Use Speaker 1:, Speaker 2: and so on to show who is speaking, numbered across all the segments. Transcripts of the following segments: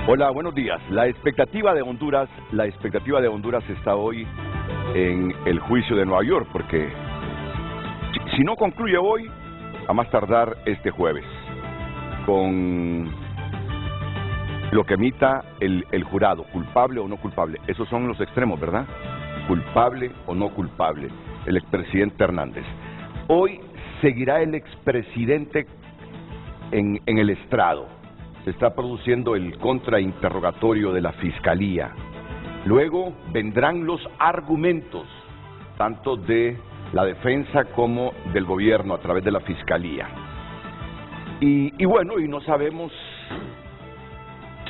Speaker 1: Hola, buenos días. La expectativa de Honduras está hoy en el juicio de Nueva York, porque si no concluye hoy, a más tardar este jueves, con lo que emita el jurado, culpable o no culpable. Esos son los extremos, ¿verdad? Culpable o no culpable, el expresidente Hernández. Hoy seguirá el expresidente en el estrado. Se está produciendo el contrainterrogatorio de la Fiscalía. Luego vendrán los argumentos, tanto de la defensa como del gobierno a través de la Fiscalía. Y bueno, y no sabemos,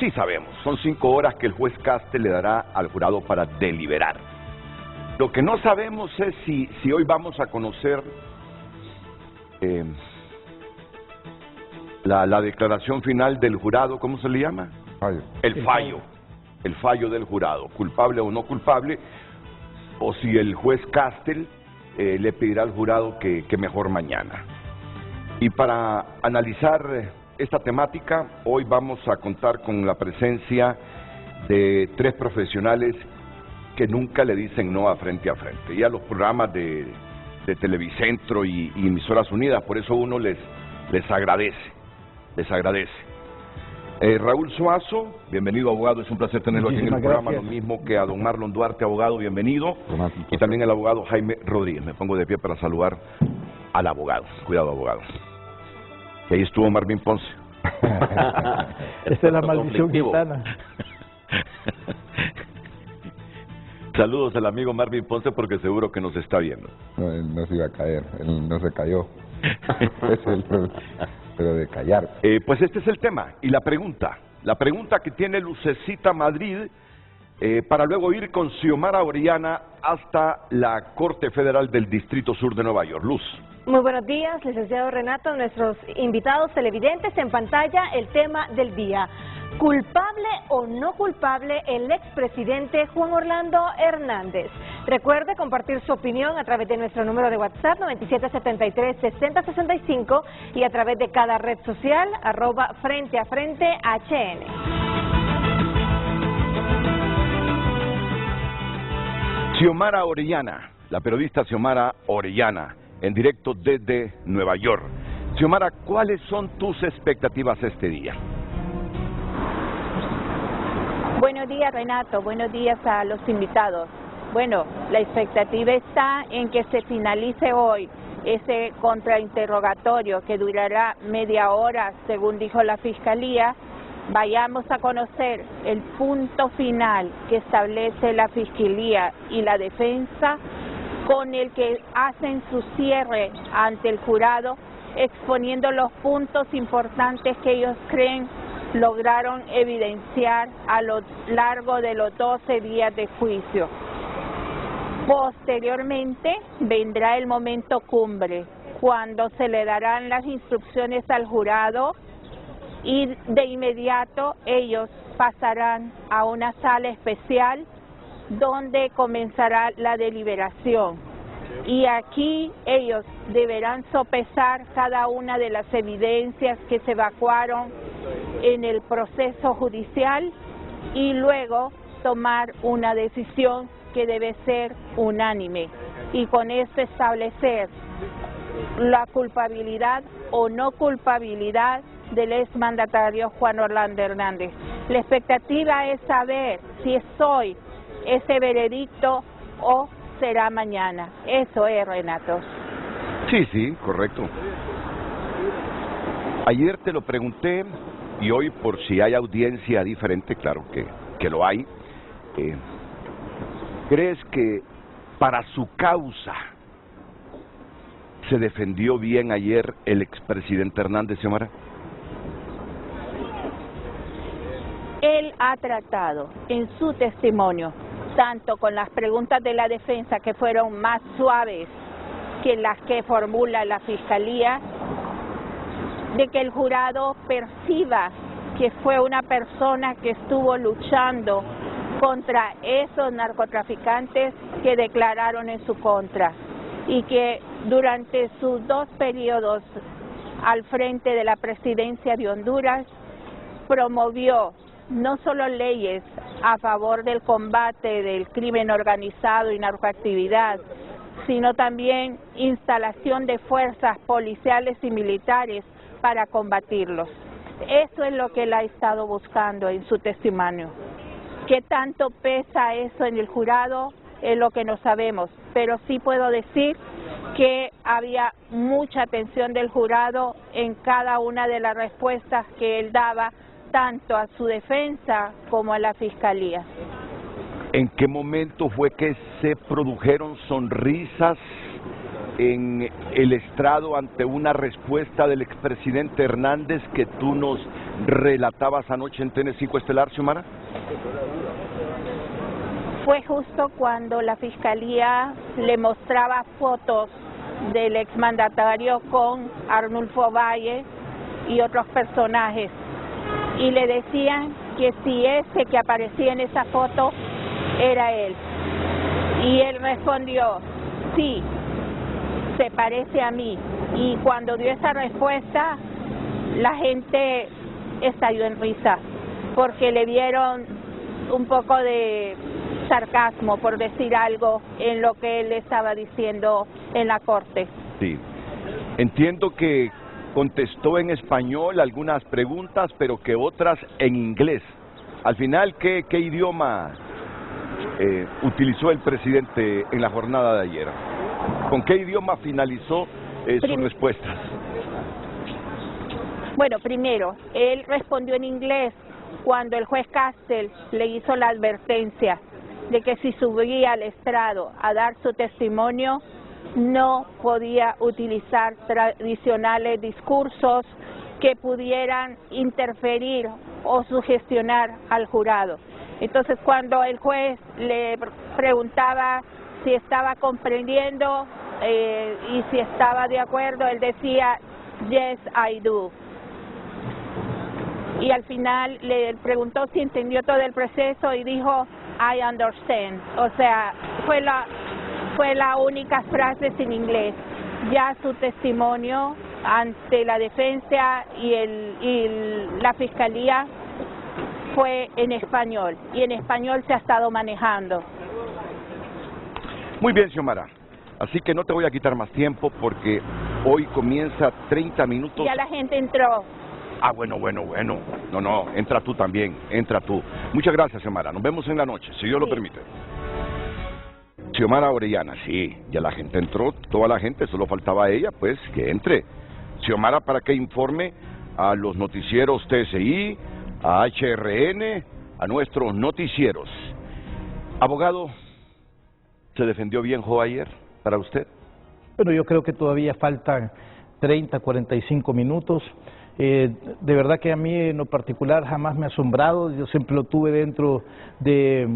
Speaker 1: sí sabemos, son 5 horas que el juez Castel le dará al jurado para deliberar. Lo que no sabemos es si hoy vamos a conocer la declaración final del jurado. ¿Cómo se le llama? El fallo del jurado, culpable o no culpable, o si el juez Castel le pedirá al jurado que mejor mañana. Y para analizar esta temática, hoy vamos a contar con la presencia de 3 profesionales que nunca le dicen no a Frente. Y a los programas de Televicentro y Emisoras Unidas, por eso uno les agradece. Raúl Suazo, bienvenido, abogado, es un placer tenerlo aquí en el programa, lo mismo que a don Marlon Duarte, abogado, bienvenido, y también el abogado Jaime Rodríguez. Me pongo de pie para saludar al abogado. Cuidado, abogado. Y ahí estuvo Marvin Ponce.
Speaker 2: Esta es la maldición gitana.
Speaker 1: Saludos al amigo Marvin Ponce, porque seguro que nos está viendo.
Speaker 3: No, él no se iba a caer, él no se cayó. Es el problema, pero de callar.
Speaker 1: Pues este es el tema y la pregunta que tiene Lucecita Madrid, para luego ir con Xiomara Orellana hasta la Corte Federal del Distrito Sur de Nueva York. Luz.
Speaker 4: Muy buenos días, licenciado Renato, nuestros invitados televidentes. En pantalla el tema del día: ¿culpable o no culpable el expresidente Juan Orlando Hernández? Recuerde compartir su opinión a través de nuestro número de WhatsApp 9773-6065 y a través de cada red social @FrenteAFrenteHN.
Speaker 1: Xiomara Orellana, la periodista Xiomara Orellana, en directo desde Nueva York. Xiomara, ¿cuáles son tus expectativas este día?
Speaker 5: Buenos días, Renato. Buenos días a los invitados. Bueno, la expectativa está en que se finalice hoy ese contrainterrogatorio que durará media hora, según dijo la Fiscalía. Vayamos a conocer el punto final que establece la Fiscalía y la defensa, con el que hacen su cierre ante el jurado, exponiendo los puntos importantes que ellos creen lograron evidenciar a lo largo de los 12 días de juicio. Posteriormente vendrá el momento cumbre, cuando se le darán las instrucciones al jurado y de inmediato ellos pasarán a una sala especial donde comenzará la deliberación. Y aquí ellos deberán sopesar cada una de las evidencias que se evacuaron en el proceso judicial y luego tomar una decisión que debe ser unánime, y con esto establecer la culpabilidad o no culpabilidad del exmandatario Juan Orlando Hernández. La expectativa es saber si es hoy ese veredicto o será mañana. Eso es, Renato.
Speaker 1: Sí, correcto. Ayer te lo pregunté y hoy, por si hay audiencia diferente, claro que lo hay. ¿Crees que para su causa se defendió bien ayer el expresidente Hernández, Xiomara?
Speaker 5: Él ha tratado en su testimonio, tanto con las preguntas de la defensa, que fueron más suaves que las que formula la Fiscalía, de que el jurado perciba que fue una persona que estuvo luchando contra esos narcotraficantes que declararon en su contra, y que durante sus 2 periodos al frente de la presidencia de Honduras promovió no solo leyes a favor del combate del crimen organizado y narcoactividad, sino también instalación de fuerzas policiales y militares para combatirlos. Eso es lo que él ha estado buscando en su testimonio. ¿Qué tanto pesa eso en el jurado? Es lo que no sabemos, pero sí puedo decir que había mucha atención del jurado en cada una de las respuestas que él daba, tanto a su defensa como a la fiscalía.
Speaker 1: ¿En qué momento fue que se produjeron sonrisas en el estrado ante una respuesta del expresidente Hernández que tú nos relatabas anoche en TN5 Estelar, Xiomara?
Speaker 5: Fue justo cuando la fiscalía le mostraba fotos del exmandatario con Arnulfo Valle y otros personajes, y le decían que si ese que aparecía en esa foto era él. Y él respondió, sí, se parece a mí. Y cuando dio esa respuesta, la gente estalló en risa, porque le dieron un poco de sarcasmo, por decir algo, en lo que él estaba diciendo en la corte.
Speaker 1: Sí, entiendo que contestó en español algunas preguntas, pero que otras en inglés. Al final, ¿qué idioma utilizó el presidente en la jornada de ayer? ¿Con qué idioma finalizó sus respuestas?
Speaker 5: Bueno, primero, él respondió en inglés cuando el juez Castel le hizo la advertencia de que si subía al estrado a dar su testimonio, no podía utilizar tradicionales discursos que pudieran interferir o sugestionar al jurado. Entonces, cuando el juez le preguntaba si estaba comprendiendo y si estaba de acuerdo, él decía, yes, I do. Y al final le preguntó si entendió todo el proceso y dijo, I understand. O sea, fue la única frase sin inglés. Ya su testimonio ante la defensa y la fiscalía fue en español, y en español se ha estado manejando.
Speaker 1: Muy bien, Xiomara. Así que no te voy a quitar más tiempo porque hoy comienza 30 minutos.
Speaker 5: Ya la gente entró.
Speaker 1: Ah, bueno. No, entra tú también, entra tú. Muchas gracias, Xiomara. Nos vemos en la noche, si Dios lo permite. Xiomara Orellana, sí, ya la gente entró, toda la gente, solo faltaba ella, pues, que entre. Xiomara, para que informe a los noticieros TSI, a HRN, a nuestros noticieros. Abogado, ¿se defendió bien Jo ayer para usted?
Speaker 2: Bueno, yo creo que todavía faltan 30, 45 minutos. De verdad que a mí en lo particular jamás me ha asombrado, yo siempre lo tuve dentro de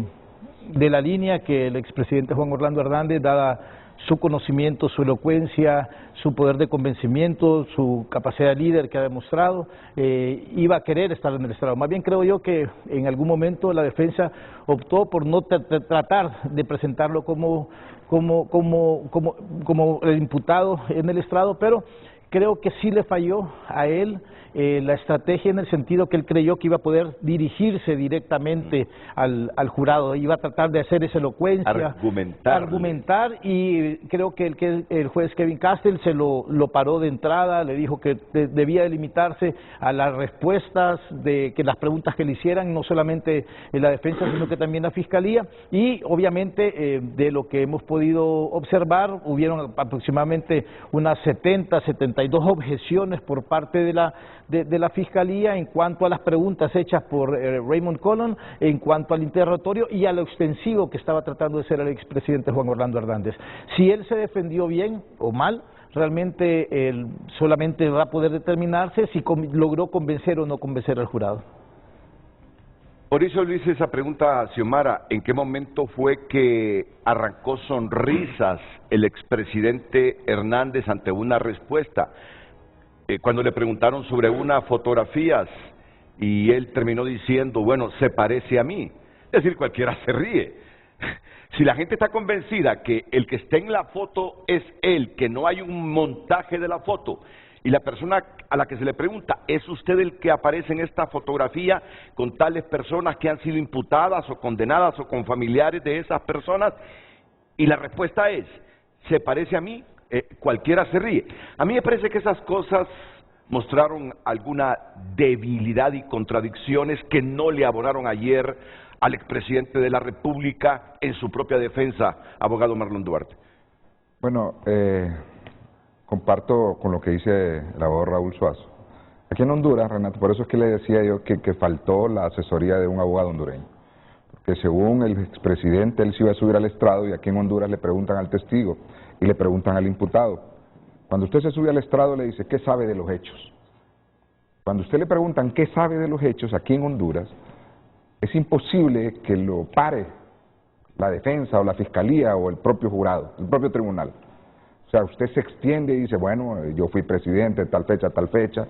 Speaker 2: la línea que el expresidente Juan Orlando Hernández, dada su conocimiento, su elocuencia, su poder de convencimiento, su capacidad de líder que ha demostrado, iba a querer estar en el estrado. Más bien creo yo que en algún momento la defensa optó por no tratar de presentarlo como el imputado en el estrado, pero creo que sí le falló a él la estrategia, en el sentido que él creyó que iba a poder dirigirse directamente al jurado, iba a tratar de hacer esa elocuencia, argumentar, y creo que el juez Kevin Castel se lo paró de entrada, le dijo que debía limitarse a las respuestas, de que las preguntas que le hicieran, no solamente la defensa, sino que también la fiscalía, y obviamente de lo que hemos podido observar, hubieron aproximadamente unas 72 objeciones por parte de la Fiscalía en cuanto a las preguntas hechas por Raymond Collon, en cuanto al interrogatorio y a lo extensivo que estaba tratando de ser el expresidente Juan Orlando Hernández. Si él se defendió bien o mal, realmente él solamente va a poder determinarse si logró convencer o no convencer al jurado.
Speaker 1: Por eso le hice esa pregunta a Xiomara, ¿en qué momento fue que arrancó sonrisas el expresidente Hernández ante una respuesta? Cuando le preguntaron sobre unas fotografías y él terminó diciendo, bueno, se parece a mí. Es decir, cualquiera se ríe. Si la gente está convencida que el que está en la foto es él, que no hay un montaje de la foto, Y la persona a la que se le pregunta, ¿es usted el que aparece en esta fotografía con tales personas que han sido imputadas o condenadas o con familiares de esas personas? Y la respuesta es, ¿se parece a mí? Cualquiera se ríe. A mí me parece que esas cosas mostraron alguna debilidad y contradicciones que no le abonaron ayer al expresidente de la República en su propia defensa, abogado Marlon Duarte.
Speaker 3: Bueno, comparto con lo que dice el abogado Raúl Suazo. Aquí en Honduras, Renato, por eso es que le decía yo que faltó la asesoría de un abogado hondureño. Porque según el expresidente, él se iba a subir al estrado y aquí en Honduras le preguntan al testigo y le preguntan al imputado. Cuando usted se sube al estrado le dice, ¿qué sabe de los hechos? Cuando usted le preguntan qué sabe de los hechos aquí en Honduras, es imposible que lo pare la defensa o la fiscalía o el propio jurado, el propio tribunal. O sea, usted se extiende y dice, bueno, yo fui presidente tal fecha,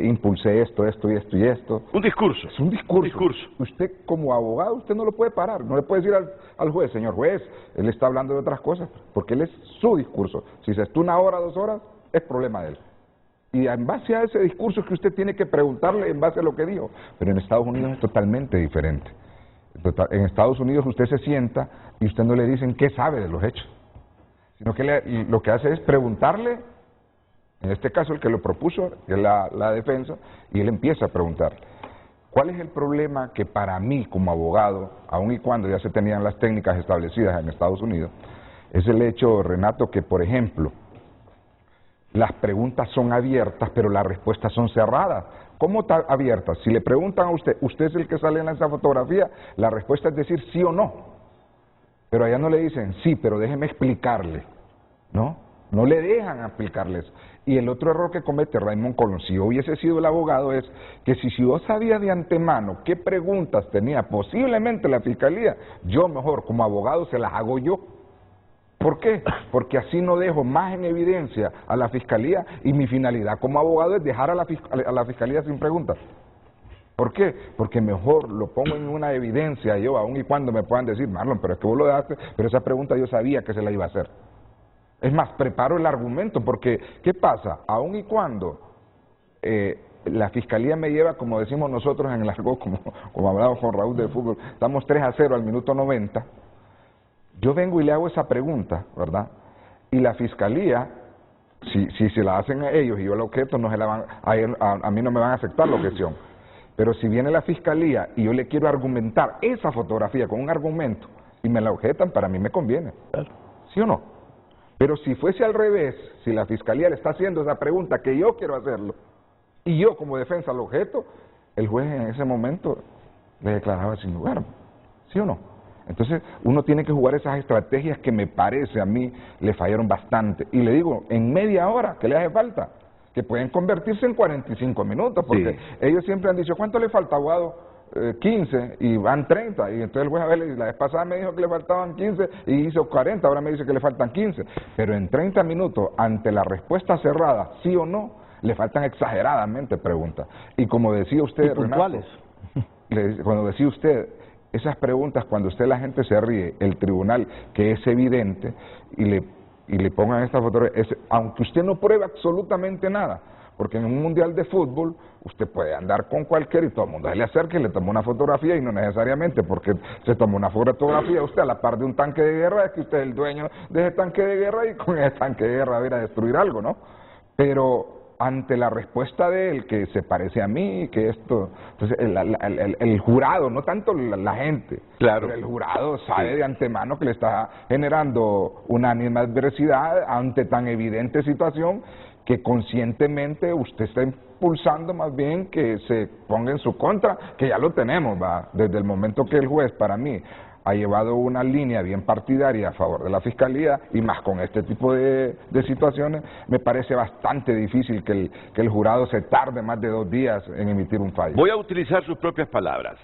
Speaker 3: impulsé esto, esto y esto y esto.
Speaker 1: Un discurso.
Speaker 3: Es un discurso. Usted como abogado, usted no lo puede parar, no le puede decir al juez, señor juez, él está hablando de otras cosas, porque él es su discurso. Si se está 1 hora, 2 horas, es problema de él. Y en base a ese discurso es que usted tiene que preguntarle en base a lo que dijo. Pero en Estados Unidos es totalmente diferente. En Estados Unidos usted se sienta y usted no le dicen qué sabe de los hechos, sino que lo que hace es preguntarle, en este caso el que lo propuso, que es la defensa, y él empieza a preguntar. ¿Cuál es el problema que para mí como abogado, aun y cuando ya se tenían las técnicas establecidas en Estados Unidos, es el hecho, Renato, que por ejemplo, las preguntas son abiertas, pero las respuestas son cerradas. ¿Cómo está abiertas? Si le preguntan a usted, ¿usted es el que sale en esa fotografía? La respuesta es decir sí o no. Pero allá no le dicen, sí, pero déjeme explicarle, ¿no? No le dejan explicarles. Y el otro error que comete Raymond Colón, si yo hubiese sido el abogado, es que si yo sabía de antemano qué preguntas tenía posiblemente la fiscalía, yo mejor como abogado se las hago yo. ¿Por qué? Porque así no dejo más en evidencia a la fiscalía y mi finalidad como abogado es dejar a la fiscalía sin preguntas. ¿Por qué? Porque mejor lo pongo en una evidencia yo, aun y cuando me puedan decir, Marlon, pero es que vos lo dejaste, pero esa pregunta yo sabía que se la iba a hacer. Es más, preparo el argumento, porque ¿qué pasa? Aun y cuando la fiscalía me lleva, como decimos nosotros en el argot, como hablamos con Raúl de fútbol, estamos 3-0 al minuto 90, yo vengo y le hago esa pregunta, ¿verdad? Y la fiscalía, si se la hacen a ellos y yo la objeto, no se la van, a mí no me van a aceptar la objeción. Pero si viene la fiscalía y yo le quiero argumentar esa fotografía con un argumento y me la objetan, para mí me conviene. ¿Sí o no? Pero si fuese al revés, si la fiscalía le está haciendo esa pregunta que yo quiero hacerlo y yo como defensa lo objeto, el juez en ese momento le declaraba sin lugar. ¿Sí o no? Entonces uno tiene que jugar esas estrategias que me parece a mí le fallaron bastante. Y le digo, en media hora, ¿qué le hace falta? Que pueden convertirse en 45 minutos, porque ellos siempre han dicho, ¿cuánto le falta, abogado? 15, y van 30, y entonces el juez, a ver, la vez pasada me dijo que le faltaban 15 y hizo 40, ahora me dice que le faltan 15, pero en 30 minutos, ante la respuesta cerrada, sí o no, le faltan exageradamente preguntas. Y como decía usted, Renato, cuando decía usted, esas preguntas, cuando usted la gente se ríe, el tribunal, que es evidente, y le pongan esta fotografía, aunque usted no pruebe absolutamente nada, porque en un mundial de fútbol usted puede andar con cualquiera y todo el mundo se le acerca y le toma una fotografía, y no necesariamente porque se toma una fotografía usted a la par de un tanque de guerra, es que usted es el dueño de ese tanque de guerra y con ese tanque de guerra va a ir a destruir algo, ¿no? Pero ante la respuesta de él, que se parece a mí, que esto, entonces el jurado, no tanto la gente,
Speaker 1: claro,
Speaker 3: pero el jurado sabe de antemano que le está generando una adversidad ante tan evidente situación, que conscientemente usted está impulsando más bien que se ponga en su contra, que ya lo tenemos, ¿va? Desde el momento que el juez, para mí, ha llevado una línea bien partidaria a favor de la fiscalía, y más con este tipo de situaciones, me parece bastante difícil que el jurado se tarde más de 2 días en emitir un fallo.
Speaker 1: Voy a utilizar sus propias palabras.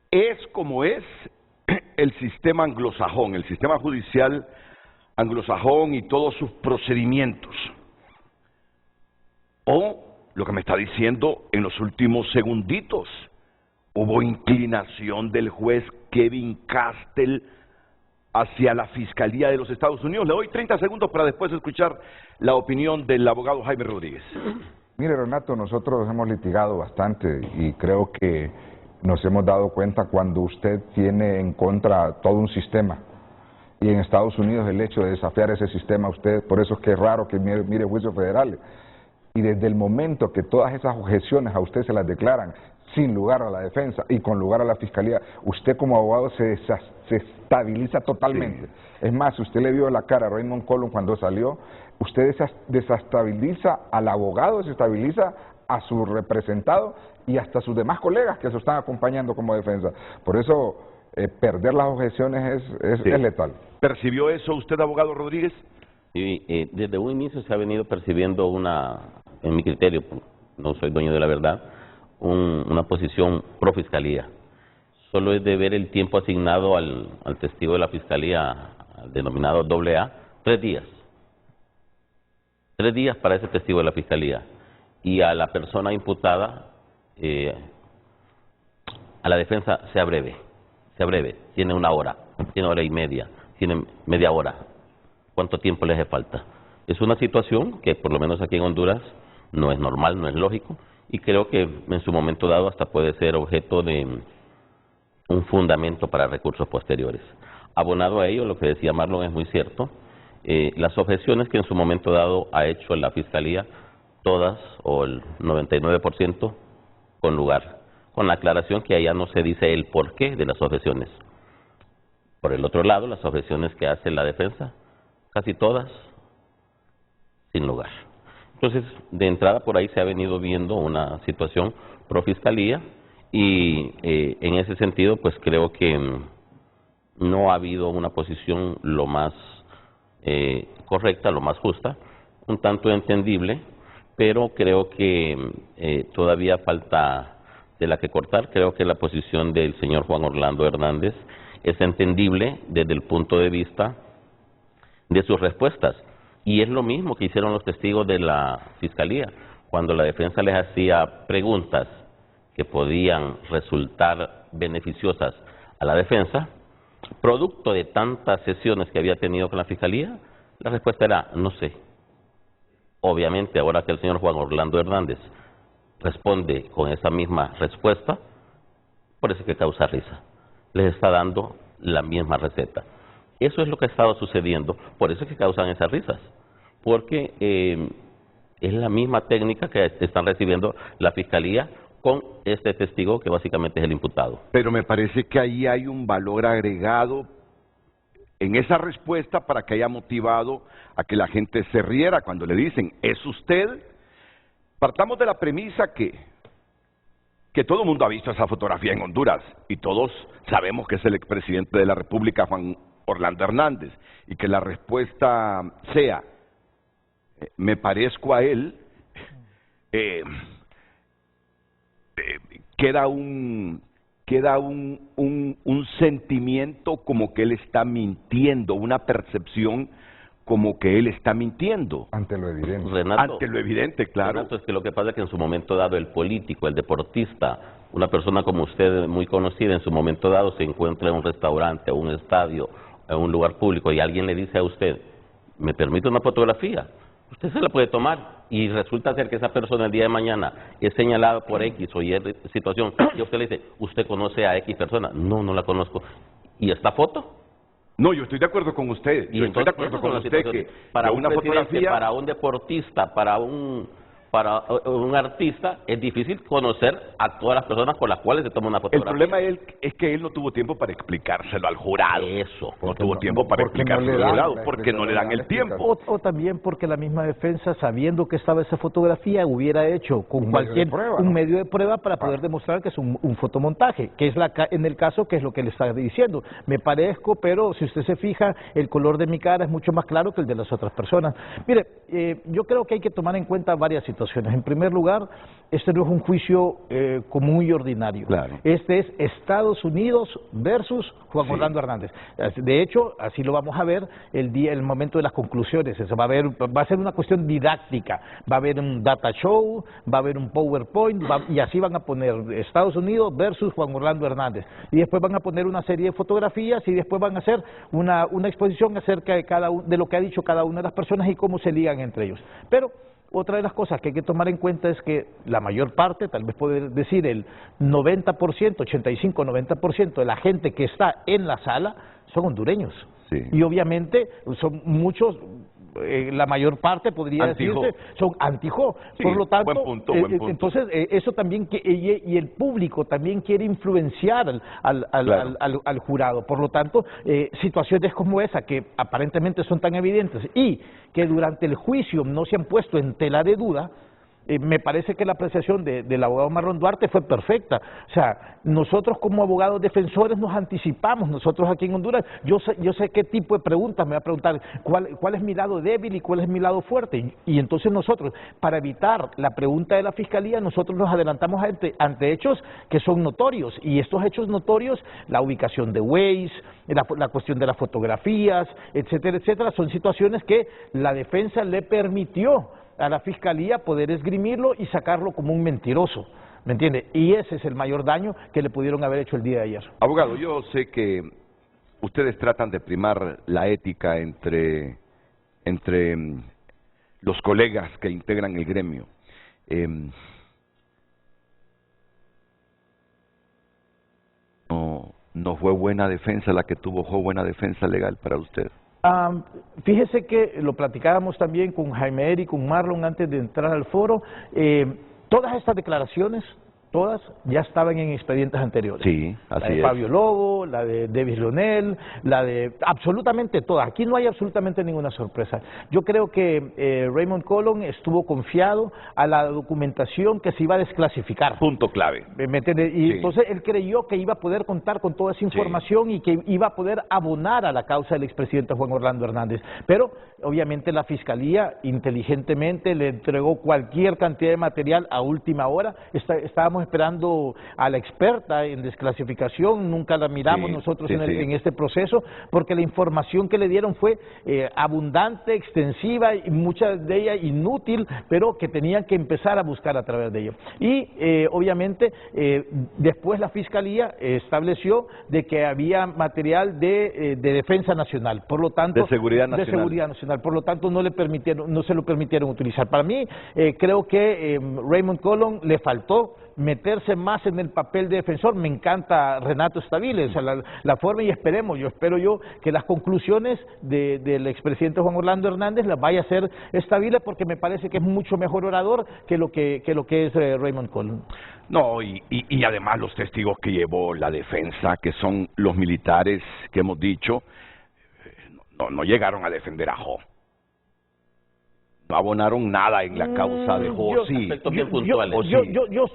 Speaker 1: Es como es el sistema anglosajón, el sistema judicial anglosajón y todos sus procedimientos. O lo que me está diciendo en los últimos segunditos, hubo inclinación del juez Kevin Castell hacia la Fiscalía de los Estados Unidos. Le doy 30 segundos para después escuchar la opinión del abogado Jaime Rodríguez.
Speaker 3: Mire, Renato, nosotros hemos litigado bastante y creo que nos hemos dado cuenta cuando usted tiene en contra todo un sistema. Y en Estados Unidos el hecho de desafiar ese sistema, usted, por eso es que es raro que mire juicios federales. Y desde el momento que todas esas objeciones a usted se las declaran sin lugar a la defensa y con lugar a la fiscalía, usted como abogado se estabiliza totalmente. Sí. Es más, si usted le vio la cara a Raymond Colón cuando salió, usted desestabiliza al abogado, desestabiliza a su representado y hasta a sus demás colegas que se están acompañando como defensa. Por eso, perder las objeciones es letal.
Speaker 1: ¿Percibió eso usted, abogado Rodríguez?
Speaker 6: Sí, desde un inicio se ha venido percibiendo en mi criterio, no soy dueño de la verdad, una posición pro fiscalía. Solo es de ver el tiempo asignado al testigo de la fiscalía, denominado AA, 3 días. 3 días para ese testigo de la fiscalía. Y a la persona imputada, a la defensa sea breve, tiene 1 hora, tiene 1 hora y media, tiene media hora. ¿Cuánto tiempo le hace falta? Es una situación que por lo menos aquí en Honduras no es normal, no es lógico, y creo que en su momento dado hasta puede ser objeto de un fundamento para recursos posteriores. Abonado a ello, lo que decía Marlon es muy cierto, las objeciones que en su momento dado ha hecho la Fiscalía, todas o el 99% con lugar, con la aclaración que allá no se dice el porqué de las objeciones. Por el otro lado, las objeciones que hace la defensa, casi todas sin lugar. Entonces, de entrada por ahí se ha venido viendo una situación pro fiscalía y en ese sentido pues creo que no ha habido una posición lo más correcta, lo más justa, un tanto entendible, pero creo que todavía falta tela que cortar. Creo que la posición del señor Juan Orlando Hernández es entendible desde el punto de vista de sus respuestas. Y es lo mismo que hicieron los testigos de la Fiscalía. Cuando la defensa les hacía preguntas que podían resultar beneficiosas a la defensa, producto de tantas sesiones que había tenido con la Fiscalía, la respuesta era no sé. Obviamente, ahora que el señor Juan Orlando Hernández responde con esa misma respuesta, por eso es que causa risa. Les está dando la misma receta. Eso es lo que ha estado sucediendo, por eso es que causan esas risas, porque es la misma técnica que están recibiendo la Fiscalía con este testigo que básicamente es el imputado.
Speaker 1: Pero me parece que ahí hay un valor agregado en esa respuesta para que haya motivado a que la gente se riera cuando le dicen, ¿es usted? Partamos de la premisa que todo el mundo ha visto esa fotografía en Honduras y todos sabemos que es el expresidente de la República, Juan Orlando Hernández, y que la respuesta sea, me parezco a él, queda un sentimiento como que él está mintiendo, una percepción como que él está mintiendo.
Speaker 3: Ante lo evidente.
Speaker 6: Renato,
Speaker 1: ante lo evidente, claro.
Speaker 6: Renato, es que lo que pasa es que en su momento dado el político, el deportista, una persona como usted muy conocida, en su momento dado se encuentra en un restaurante, o un estadio, en un lugar público y alguien le dice a usted, ¿me permite una fotografía? Usted se la puede tomar y resulta ser que esa persona el día de mañana es señalada por X o Y situación y usted le dice, ¿usted conoce a X persona? No, no la conozco. ¿Y esta foto?
Speaker 1: No, yo estoy de acuerdo con usted. Yo estoy de acuerdo con usted que
Speaker 6: para
Speaker 1: una fotografía,
Speaker 6: para un deportista, para un artista, es difícil conocer a todas las personas con las cuales se toma una fotografía.
Speaker 1: El problema es que él no tuvo tiempo para explicárselo al jurado.
Speaker 6: Eso.
Speaker 1: No tuvo tiempo para explicárselo al jurado, porque no le dan el tiempo.
Speaker 2: O también porque la misma defensa, sabiendo que estaba esa fotografía, hubiera hecho con un medio de prueba para poder demostrar que es un fotomontaje, que es en el caso que es lo que le está diciendo. Me parezco, pero si usted se fija, el color de mi cara es mucho más claro que el de las otras personas. Mire, yo creo que hay que tomar en cuenta varias situaciones. situaciones. En primer lugar, este no es un juicio común y ordinario.
Speaker 1: Claro.
Speaker 2: Este es Estados Unidos versus Juan Orlando Hernández. De hecho, así lo vamos a ver el momento de las conclusiones. Eso va a ser una cuestión didáctica. Va a haber un data show, va a haber un PowerPoint, y así van a poner Estados Unidos versus Juan Orlando Hernández. Y después van a poner una serie de fotografías y después van a hacer una exposición acerca de lo que ha dicho cada una de las personas y cómo se ligan entre ellos. Pero otra de las cosas que hay que tomar en cuenta es que la mayor parte, tal vez poder decir el 90%, 85-90% de la gente que está en la sala son hondureños.
Speaker 1: Sí.
Speaker 2: Y obviamente son muchos, la mayor parte podría decirse, son anti-Jo.
Speaker 1: Sí,
Speaker 2: por lo tanto,
Speaker 1: buen punto.
Speaker 2: entonces eso también, y el público también quiere influenciar al jurado. Por lo tanto, situaciones como esa, que aparentemente son tan evidentes y que durante el juicio no se han puesto en tela de duda, me parece que la apreciación del abogado Marlon Duarte fue perfecta. O sea, nosotros como abogados defensores nos anticipamos, nosotros aquí en Honduras, yo sé qué tipo de preguntas me va a preguntar, cuál es mi lado débil y cuál es mi lado fuerte. Y entonces nosotros, para evitar la pregunta de la Fiscalía, nosotros nos adelantamos ante hechos que son notorios. Y estos hechos notorios, la ubicación de Waze, la cuestión de las fotografías, etcétera, etcétera, son situaciones que la defensa le permitió a la Fiscalía poder esgrimirlo y sacarlo como un mentiroso, ¿me entiende? Y ese es el mayor daño que le pudieron haber hecho el día de ayer.
Speaker 1: Abogado, yo sé que ustedes tratan de primar la ética entre los colegas que integran el gremio. No fue buena defensa la que tuvo, fue buena defensa legal para usted.
Speaker 2: Fíjese que lo platicábamos también con Jaime Eri, con Marlon antes de entrar al foro. Todas estas declaraciones, todas ya estaban en expedientes anteriores.
Speaker 1: Sí, así
Speaker 2: la de Fabio Lobo, la de Davis Leonel, la de absolutamente todas. Aquí no hay absolutamente ninguna sorpresa. Yo creo que Raymond Colón estuvo confiado a la documentación que se iba a desclasificar.
Speaker 1: Punto clave.
Speaker 2: ¿Me entiende? Y entonces él creyó que iba a poder contar con toda esa información y que iba a poder abonar a la causa del expresidente Juan Orlando Hernández. Pero obviamente la Fiscalía inteligentemente le entregó cualquier cantidad de material a última hora. Estábamos esperando a la experta en desclasificación, nunca la miramos nosotros en este proceso, porque la información que le dieron fue abundante, extensiva y mucha de ella inútil, pero que tenían que empezar a buscar a través de ello. Y obviamente después la Fiscalía estableció de que había material de defensa nacional, por lo tanto
Speaker 1: de seguridad nacional.
Speaker 2: Por lo tanto no se lo permitieron utilizar. Para mí creo que Raymond Colón le faltó meterse más en el papel de defensor. Me encanta Renato Stabile, o sea, la forma, y yo espero que las conclusiones del expresidente Juan Orlando Hernández las vaya a hacer Stabile, porque me parece que es mucho mejor orador que lo que es Raymond Colón.
Speaker 1: No, y además los testigos que llevó la defensa, que son los militares que hemos dicho, no llegaron a defender a Jo. No abonaron nada en la causa de Jo.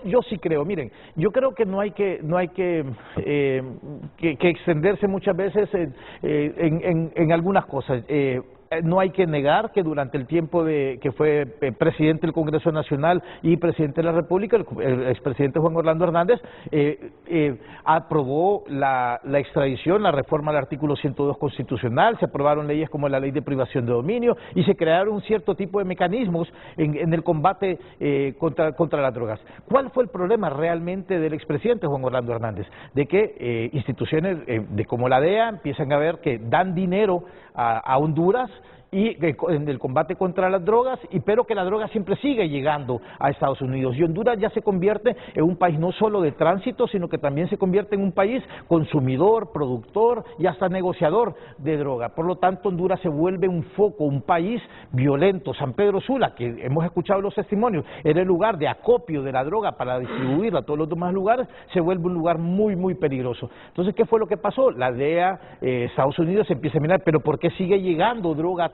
Speaker 2: Yo sí creo. Miren, yo creo que no hay que extenderse muchas veces en algunas cosas. No hay que negar que durante el tiempo que fue presidente del Congreso Nacional y presidente de la República, el expresidente Juan Orlando Hernández aprobó la extradición, la reforma del artículo 102 constitucional, se aprobaron leyes como la ley de privación de dominio y se crearon un cierto tipo de mecanismos en el combate contra las drogas. ¿Cuál fue el problema realmente del expresidente Juan Orlando Hernández? De que instituciones como la DEA empiezan a ver que dan dinero a Honduras y en el combate contra las drogas, pero que la droga siempre sigue llegando a Estados Unidos. Y Honduras ya se convierte en un país no solo de tránsito, sino que también se convierte en un país consumidor, productor y hasta negociador de droga. Por lo tanto, Honduras se vuelve un foco, un país violento. San Pedro Sula, que hemos escuchado los testimonios, era el lugar de acopio de la droga para distribuirla a todos los demás lugares, se vuelve un lugar muy, muy peligroso. Entonces, ¿qué fue lo que pasó? La DEA, Estados Unidos empieza a mirar, pero ¿por qué sigue llegando droga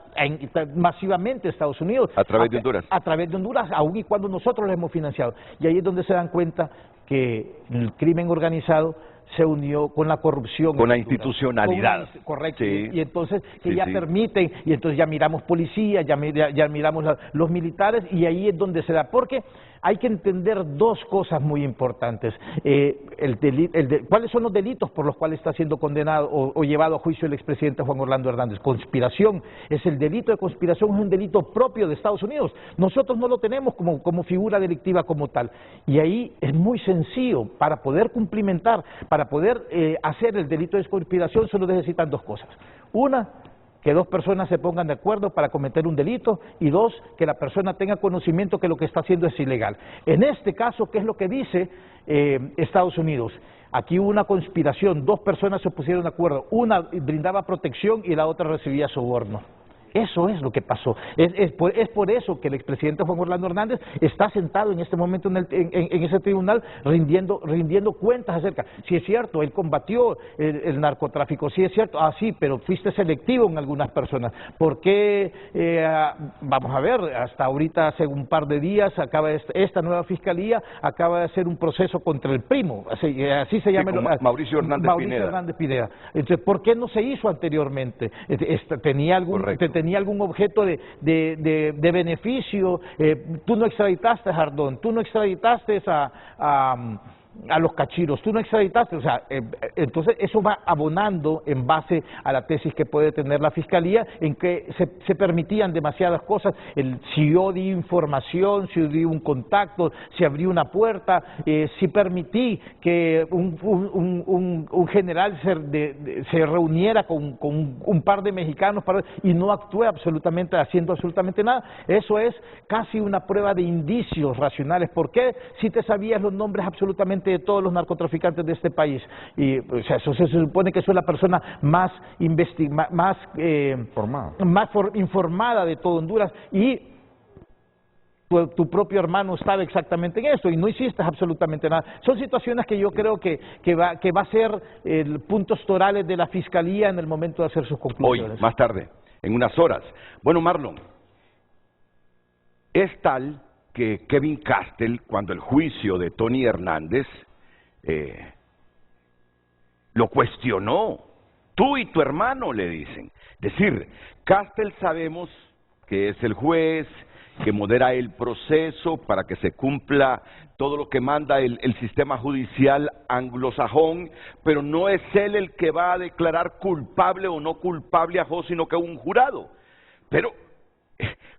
Speaker 2: masivamente a Estados Unidos?
Speaker 1: A través de Honduras.
Speaker 2: A través de Honduras, aun y cuando nosotros lo hemos financiado. Y ahí es donde se dan cuenta que el crimen organizado se unió con la corrupción.
Speaker 1: Con la institucionalidad.
Speaker 2: Correcto.
Speaker 1: Sí.
Speaker 2: Y entonces que
Speaker 1: Sí,
Speaker 2: ya
Speaker 1: sí.
Speaker 2: permiten, y entonces ya miramos policía, ya miramos los militares, y ahí es donde se da. Porque hay que entender dos cosas muy importantes. ¿Cuáles son los delitos por los cuales está siendo condenado o llevado a juicio el expresidente Juan Orlando Hernández? Conspiración. El delito de conspiración es un delito propio de Estados Unidos. Nosotros no lo tenemos como figura delictiva como tal. Y ahí es muy sencillo. Para poder cumplimentar, para poder hacer el delito de conspiración, solo necesitan dos cosas. Una, que dos personas se pongan de acuerdo para cometer un delito, y dos, que la persona tenga conocimiento que lo que está haciendo es ilegal. En este caso, ¿qué es lo que dice Estados Unidos? Aquí hubo una conspiración, dos personas se pusieron de acuerdo, una brindaba protección y la otra recibía soborno. Eso es lo que pasó. Es por eso que el expresidente Juan Orlando Hernández está sentado en este momento en ese tribunal rindiendo cuentas acerca. Si es cierto, él combatió el narcotráfico, sí es cierto, sí, pero fuiste selectivo en algunas personas. ¿Por qué? Vamos a ver, hasta ahorita, hace un par de días, esta nueva fiscalía acaba de hacer un proceso contra el primo, así se llama.
Speaker 1: Mauricio Hernández Pineda.
Speaker 2: Entonces, ¿por qué no se hizo anteriormente? ¿Tenía algún objeto de beneficio? Tú no extraditaste a Jardón, tú no extraditaste a los cachiros, tú no extraditaste, o sea, entonces eso va abonando en base a la tesis que puede tener la Fiscalía, en que se permitían demasiadas cosas, si yo di información, si yo di un contacto, si abrí una puerta, si permití que un general se reuniera con un par de mexicanos y no actué haciendo absolutamente nada. Eso es casi una prueba de indicios racionales. ¿Por qué? Si te sabías los nombres absolutamente de todos los narcotraficantes de este país, y o sea, eso se supone que soy la persona más informada de todo Honduras, y tu propio hermano estaba exactamente en eso y no hiciste absolutamente nada. Son situaciones que yo creo que va a ser puntos torales de la Fiscalía en el momento de hacer sus conclusiones.
Speaker 1: Hoy, más tarde, en unas horas. Bueno, Marlon, es tal que Kevin Castell, cuando el juicio de Tony Hernández, lo cuestionó. Tú y tu hermano, le dicen. Es decir, Castell sabemos que es el juez que modera el proceso para que se cumpla todo lo que manda el sistema judicial anglosajón, pero no es él el que va a declarar culpable o no culpable a José, sino que un jurado. Pero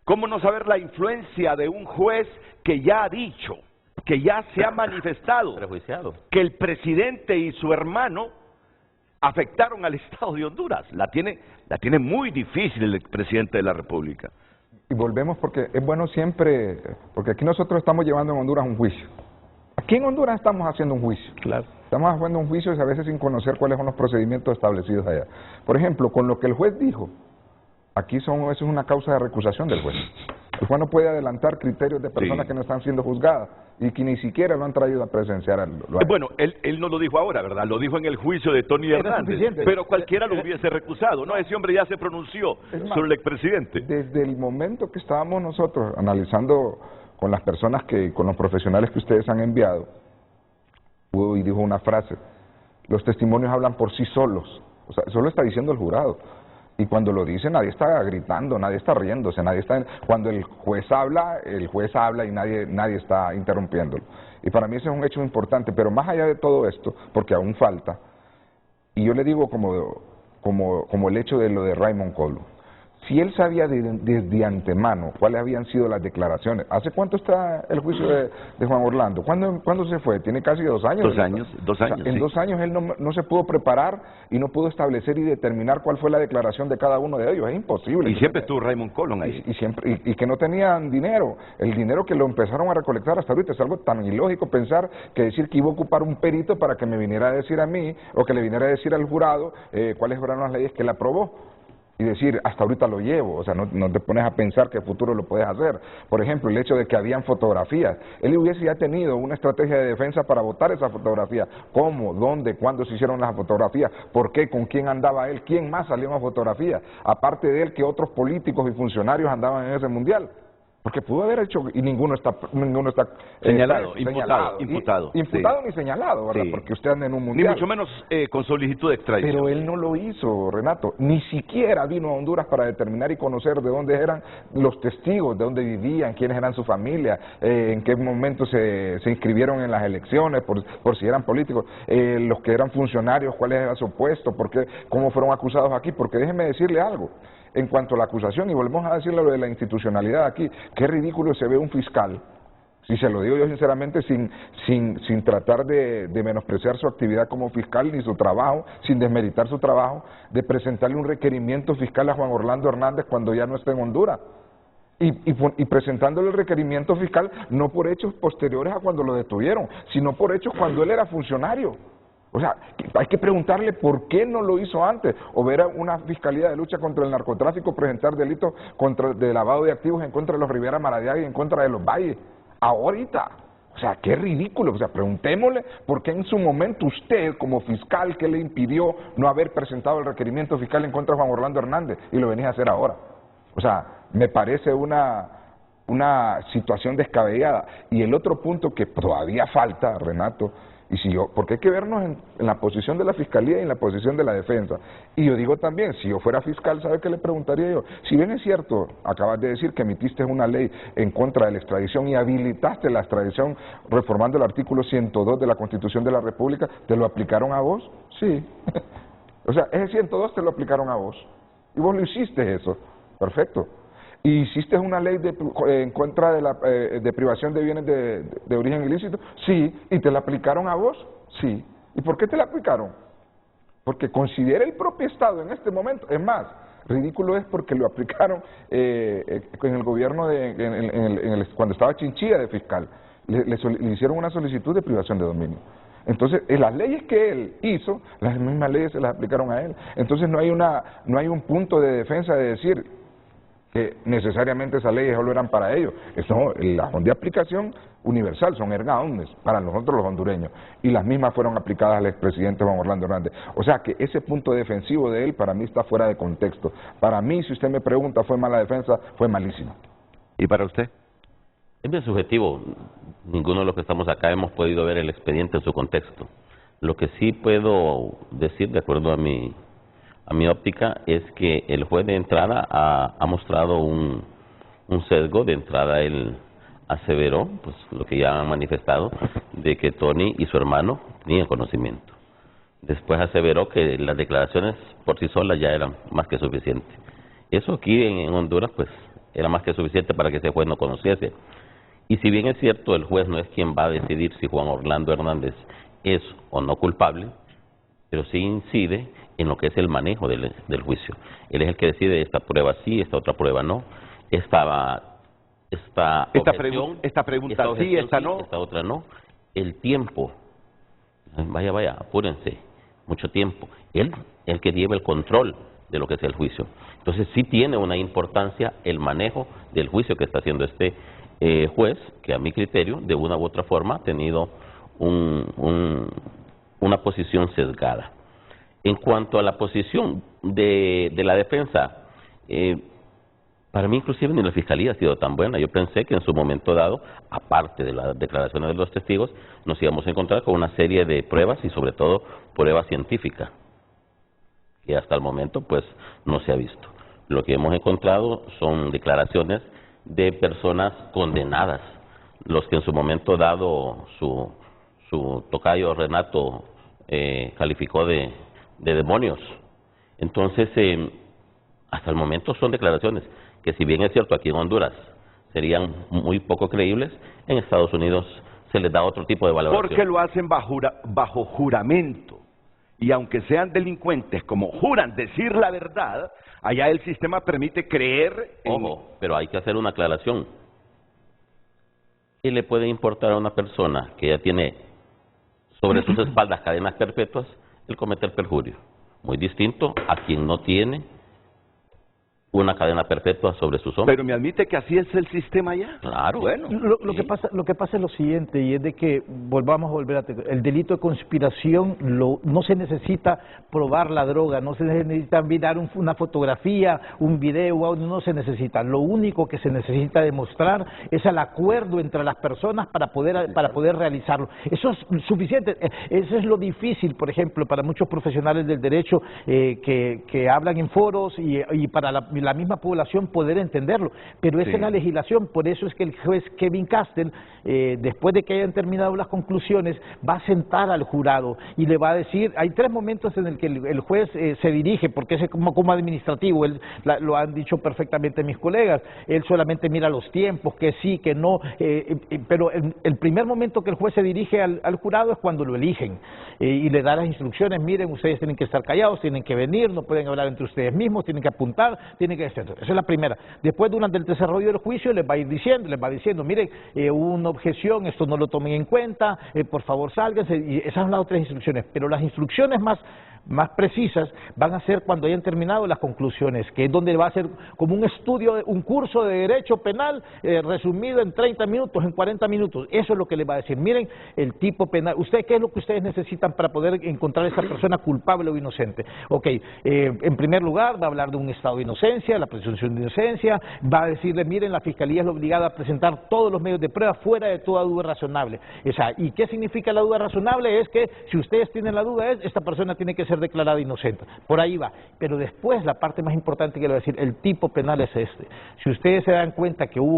Speaker 1: ¿cómo no saber la influencia de un juez que ya ha dicho, que ya se ha manifestado, que el presidente y su hermano afectaron al Estado de Honduras? La tiene muy difícil el presidente de la República.
Speaker 3: Y volvemos porque es bueno siempre, porque aquí nosotros estamos llevando en Honduras un juicio. Aquí en Honduras estamos haciendo un juicio.
Speaker 2: Claro.
Speaker 3: Estamos haciendo un juicio y a veces sin conocer cuáles son los procedimientos establecidos allá. Por ejemplo, con lo que el juez dijo, aquí eso es una causa de recusación del juez. El juez no puede adelantar criterios de personas que no están siendo juzgadas y que ni siquiera lo han traído a presenciar.
Speaker 1: Bueno, él no lo dijo ahora, ¿verdad? Lo dijo en el juicio de Tony Hernández, pero cualquiera lo hubiese recusado, ¿no? Ese hombre ya se pronunció sobre el expresidente.
Speaker 3: Desde el momento que estábamos nosotros analizando con las personas con los profesionales que ustedes han enviado, y dijo una frase: los testimonios hablan por sí solos. O sea, eso lo está diciendo el jurado. Y cuando lo dice, nadie está gritando, nadie está riéndose, cuando el juez habla y nadie está interrumpiéndolo. Y para mí ese es un hecho importante, pero más allá de todo esto, porque aún falta, y yo le digo como el hecho de lo de Raymond Colo, si él sabía desde antemano cuáles habían sido las declaraciones. ¿Hace cuánto está el juicio de Juan Orlando? ¿Cuándo se fue? Tiene casi 2 años.
Speaker 1: 2 años,
Speaker 3: o sea, en 2 años él no se pudo preparar y no pudo establecer y determinar cuál fue la declaración de cada uno de ellos. Es imposible.
Speaker 1: Y siempre estuvo Raymond Colón ahí.
Speaker 3: Y que no tenían dinero. El dinero que lo empezaron a recolectar hasta ahorita es algo tan ilógico pensar que decir que iba a ocupar un perito para que me viniera a decir a mí o que le viniera a decir al jurado cuáles fueron las leyes que él aprobó. Y decir, hasta ahorita lo llevo, o sea, no te pones a pensar que el futuro lo puedes hacer. Por ejemplo, el hecho de que habían fotografías. Él hubiese ya tenido una estrategia de defensa para botar esa fotografía. ¿Cómo? ¿Dónde? ¿Cuándo se hicieron las fotografías? ¿Por qué? ¿Con quién andaba él? ¿Quién más salió en la fotografía? Aparte de él, que otros políticos y funcionarios andaban en ese mundial. Porque pudo haber hecho, y ninguno está
Speaker 1: Señalado,
Speaker 3: imputado.
Speaker 1: imputado.
Speaker 3: Imputado
Speaker 1: Sí.
Speaker 3: ni señalado, ¿verdad?
Speaker 1: Sí.
Speaker 3: Porque usted anda en un
Speaker 1: Ni
Speaker 3: mundial.
Speaker 1: mucho menos con solicitud de extradición.
Speaker 3: Pero él no lo hizo, Renato. Ni siquiera vino a Honduras para determinar y conocer de dónde eran los testigos, de dónde vivían, quiénes eran su familia, en qué momento se inscribieron en las elecciones, por si eran políticos, los que eran funcionarios, cuál era su puesto, cómo fueron acusados aquí. Porque déjeme decirle algo. En cuanto a la acusación, y volvemos a decirle lo de la institucionalidad aquí, qué ridículo se ve un fiscal, si se lo digo yo sinceramente, sin tratar de menospreciar su actividad como fiscal ni su trabajo, sin desmeritar su trabajo, de presentarle un requerimiento fiscal a Juan Orlando Hernández cuando ya no está en Honduras. Y presentándole el requerimiento fiscal no por hechos posteriores a cuando lo detuvieron, sino por hechos cuando él era funcionario. O sea, hay que preguntarle por qué no lo hizo antes, o ver a una Fiscalía de Lucha contra el Narcotráfico presentar delitos de lavado de activos en contra de los Rivera Maradiaga y en contra de los Valles, ahorita. O sea, qué ridículo. O sea, preguntémosle por qué en su momento usted, como fiscal, ¿qué le impidió no haber presentado el requerimiento fiscal en contra de Juan Orlando Hernández y lo venís a hacer ahora? O sea, me parece una situación descabellada. Y el otro punto que todavía falta, Renato, porque hay que vernos en la posición de la Fiscalía y en la posición de la defensa. Y yo digo también, si yo fuera fiscal, ¿sabe qué le preguntaría yo? Si bien es cierto, acabas de decir que emitiste una ley en contra de la extradición y habilitaste la extradición reformando el artículo 102 de la Constitución de la República, ¿te lo aplicaron a vos? Sí. O sea, ese 102 te lo aplicaron a vos. Y vos lo hiciste eso. Perfecto. ¿Y hiciste una ley en contra de privación de bienes de origen ilícito? Sí. ¿Y te la aplicaron a vos? Sí. ¿Y por qué te la aplicaron? Porque considera el propio Estado en este momento. Es más, ridículo es porque lo aplicaron en el gobierno, cuando estaba Chinchilla de fiscal. Le hicieron una solicitud de privación de dominio. Entonces, las leyes que él hizo, las mismas leyes se las aplicaron a él. Entonces no hay un punto de defensa de decir que necesariamente esas leyes solo eran para ellos. Las son de aplicación universal, son erga omnes para nosotros los hondureños, y las mismas fueron aplicadas al expresidente Juan Orlando Hernández. O sea que ese punto defensivo de él para mí está fuera de contexto. Para mí, si usted me pregunta, ¿fue mala defensa? Fue malísima.
Speaker 1: ¿Y para usted?
Speaker 6: Es bien subjetivo. Ninguno de los que estamos acá hemos podido ver el expediente en su contexto. Lo que sí puedo decir, de acuerdo a mi óptica, es que el juez de entrada ha mostrado un sesgo. De entrada él aseveró, pues lo que ya han manifestado, de que Tony y su hermano tenían conocimiento. Después aseveró que las declaraciones por sí solas ya eran más que suficientes. Eso aquí en Honduras pues era más que suficiente para que ese juez no conociese. Y si bien es cierto, el juez no es quien va a decidir si Juan Orlando Hernández es o no culpable, pero sí incide en lo que es el manejo del juicio. Él es el que decide esta prueba sí, esta otra prueba no, esta
Speaker 1: pregunta sí, esta no,
Speaker 6: esta otra no. El tiempo, vaya, apúrense, mucho tiempo. Él es el que lleva el control de lo que es el juicio. Entonces sí tiene una importancia el manejo del juicio que está haciendo este juez, que a mi criterio, de una u otra forma, ha tenido una posición sesgada. En cuanto a la posición de la defensa, para mí inclusive ni la Fiscalía ha sido tan buena. Yo pensé que en su momento dado, aparte de las declaraciones de los testigos, nos íbamos a encontrar con una serie de pruebas y sobre todo pruebas científicas, que hasta el momento pues no se ha visto. Lo que hemos encontrado son declaraciones de personas condenadas, los que en su momento dado su tocayo Renato calificó de demonios. Entonces, hasta el momento son declaraciones que, si bien es cierto aquí en Honduras serían muy poco creíbles, en Estados Unidos se les da otro tipo de valoración.
Speaker 1: Porque lo hacen bajo juramento. Y aunque sean delincuentes, como juran decir la verdad, allá el sistema permite creer en...
Speaker 6: Ojo, pero hay que hacer una aclaración. ¿Qué le puede importar a una persona que ya tiene sobre sus espaldas cadenas perpetuas el cometer perjurio? Muy distinto a quien no tiene una cadena perpetua sobre sus hombros.
Speaker 1: Pero me admite que así es el sistema ya.
Speaker 6: Claro.
Speaker 1: Bueno.
Speaker 2: Lo que pasa es lo siguiente, y es de que el delito de conspiración no se necesita probar la droga, no se necesita mirar una fotografía, un video, no se necesita. Lo único que se necesita demostrar es el acuerdo entre las personas para poder realizarlo. Eso es suficiente. Eso es lo difícil, por ejemplo, para muchos profesionales del derecho que hablan en foros y para la misma población poder entenderlo. Pero esa es la legislación. Por eso es que el juez Kevin Castle, después de que hayan terminado las conclusiones, va a sentar al jurado y le va a decir, hay 3 momentos en el que el juez se dirige, porque es como administrativo, lo han dicho perfectamente mis colegas, él solamente mira los tiempos, que sí, que no, pero el primer momento que el juez se dirige al jurado es cuando lo eligen y le da las instrucciones, miren, ustedes tienen que estar callados, tienen que venir, no pueden hablar entre ustedes mismos, tienen que apuntar, tienen que hacer. Esa es la primera. Después, durante el desarrollo del juicio, les va diciendo, miren, hubo una objeción, esto no lo tomen en cuenta, por favor sálganse, y esas son las otras instrucciones. Pero las instrucciones más precisas van a ser cuando hayan terminado las conclusiones, que es donde va a ser como un estudio, un curso de derecho penal resumido en 30 minutos, en 40 minutos. Eso es lo que le va a decir. Miren, el tipo penal, ¿qué es lo que ustedes necesitan para poder encontrar a esa persona culpable o inocente? Ok, en primer lugar va a hablar de un estado de inocencia, la presunción de inocencia, va a decirle, miren, la Fiscalía es la obligada a presentar todos los medios de prueba fuera de toda duda razonable. ¿Y qué significa la duda razonable? Es que si ustedes tienen la duda, esta persona tiene que ser declarada inocente. Por ahí va. Pero después, la parte más importante que le voy a decir, el tipo penal es este. Si ustedes se dan cuenta que hubo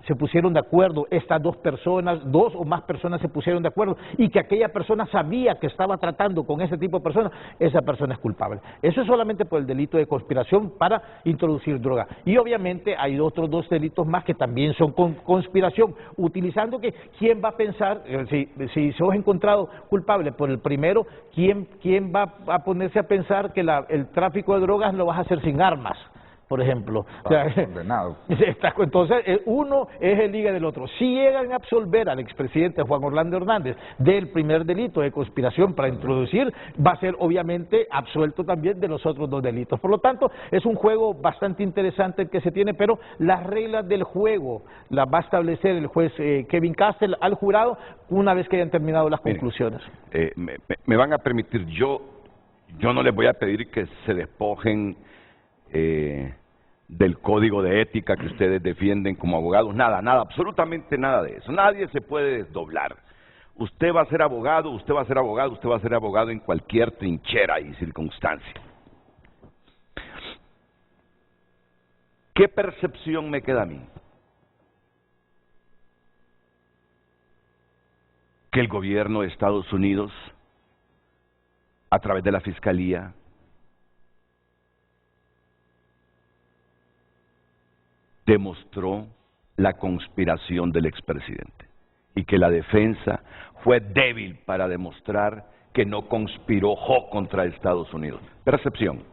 Speaker 2: se pusieron de acuerdo, estas 2 personas, 2 o más personas se pusieron de acuerdo, y que aquella persona sabía que estaba tratando con ese tipo de personas, esa persona es culpable. Eso es solamente por el delito de conspiración para introducir droga. Y obviamente hay otros 2 delitos más que también son conspiración, utilizando que quién va a pensar, si sos encontrado culpable por el primero, quién va a ponerse a pensar que el tráfico de drogas lo vas a hacer sin armas, por ejemplo. Entonces, uno es el liga del otro. Si llegan a absolver al expresidente Juan Orlando Hernández del primer delito de conspiración para introducir, va a ser obviamente absuelto también de los otros 2 delitos. Por lo tanto, es un juego bastante interesante el que se tiene, pero las reglas del juego las va a establecer el juez Kevin Castle al jurado una vez que hayan terminado las conclusiones.
Speaker 1: Me van a permitir, yo no les voy a pedir que se despojen del código de ética que ustedes defienden como abogados, nada, absolutamente nada de eso. Nadie se puede desdoblar. Usted va a ser abogado, usted va a ser abogado, usted va a ser abogado en cualquier trinchera y circunstancia. ¿Qué percepción me queda a mí? Que el gobierno de Estados Unidos, a través de la Fiscalía, demostró la conspiración del expresidente y que la defensa fue débil para demostrar que no conspiró contra Estados Unidos. Percepción.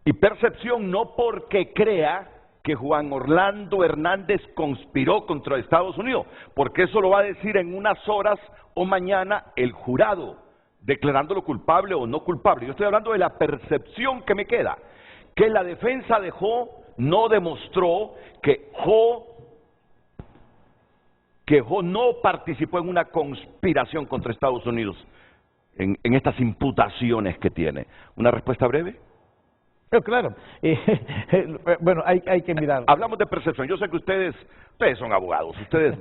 Speaker 1: Y percepción no porque crea que Juan Orlando Hernández conspiró contra Estados Unidos, porque eso lo va a decir en unas horas o mañana el jurado, declarándolo culpable o no culpable. Yo estoy hablando de la percepción que me queda, que la defensa de no demostró que no participó en una conspiración contra Estados Unidos en estas imputaciones que tiene. ¿Una respuesta breve?
Speaker 2: Claro, bueno, hay que mirar.
Speaker 1: Hablamos de percepción. Yo sé que ustedes son abogados, ustedes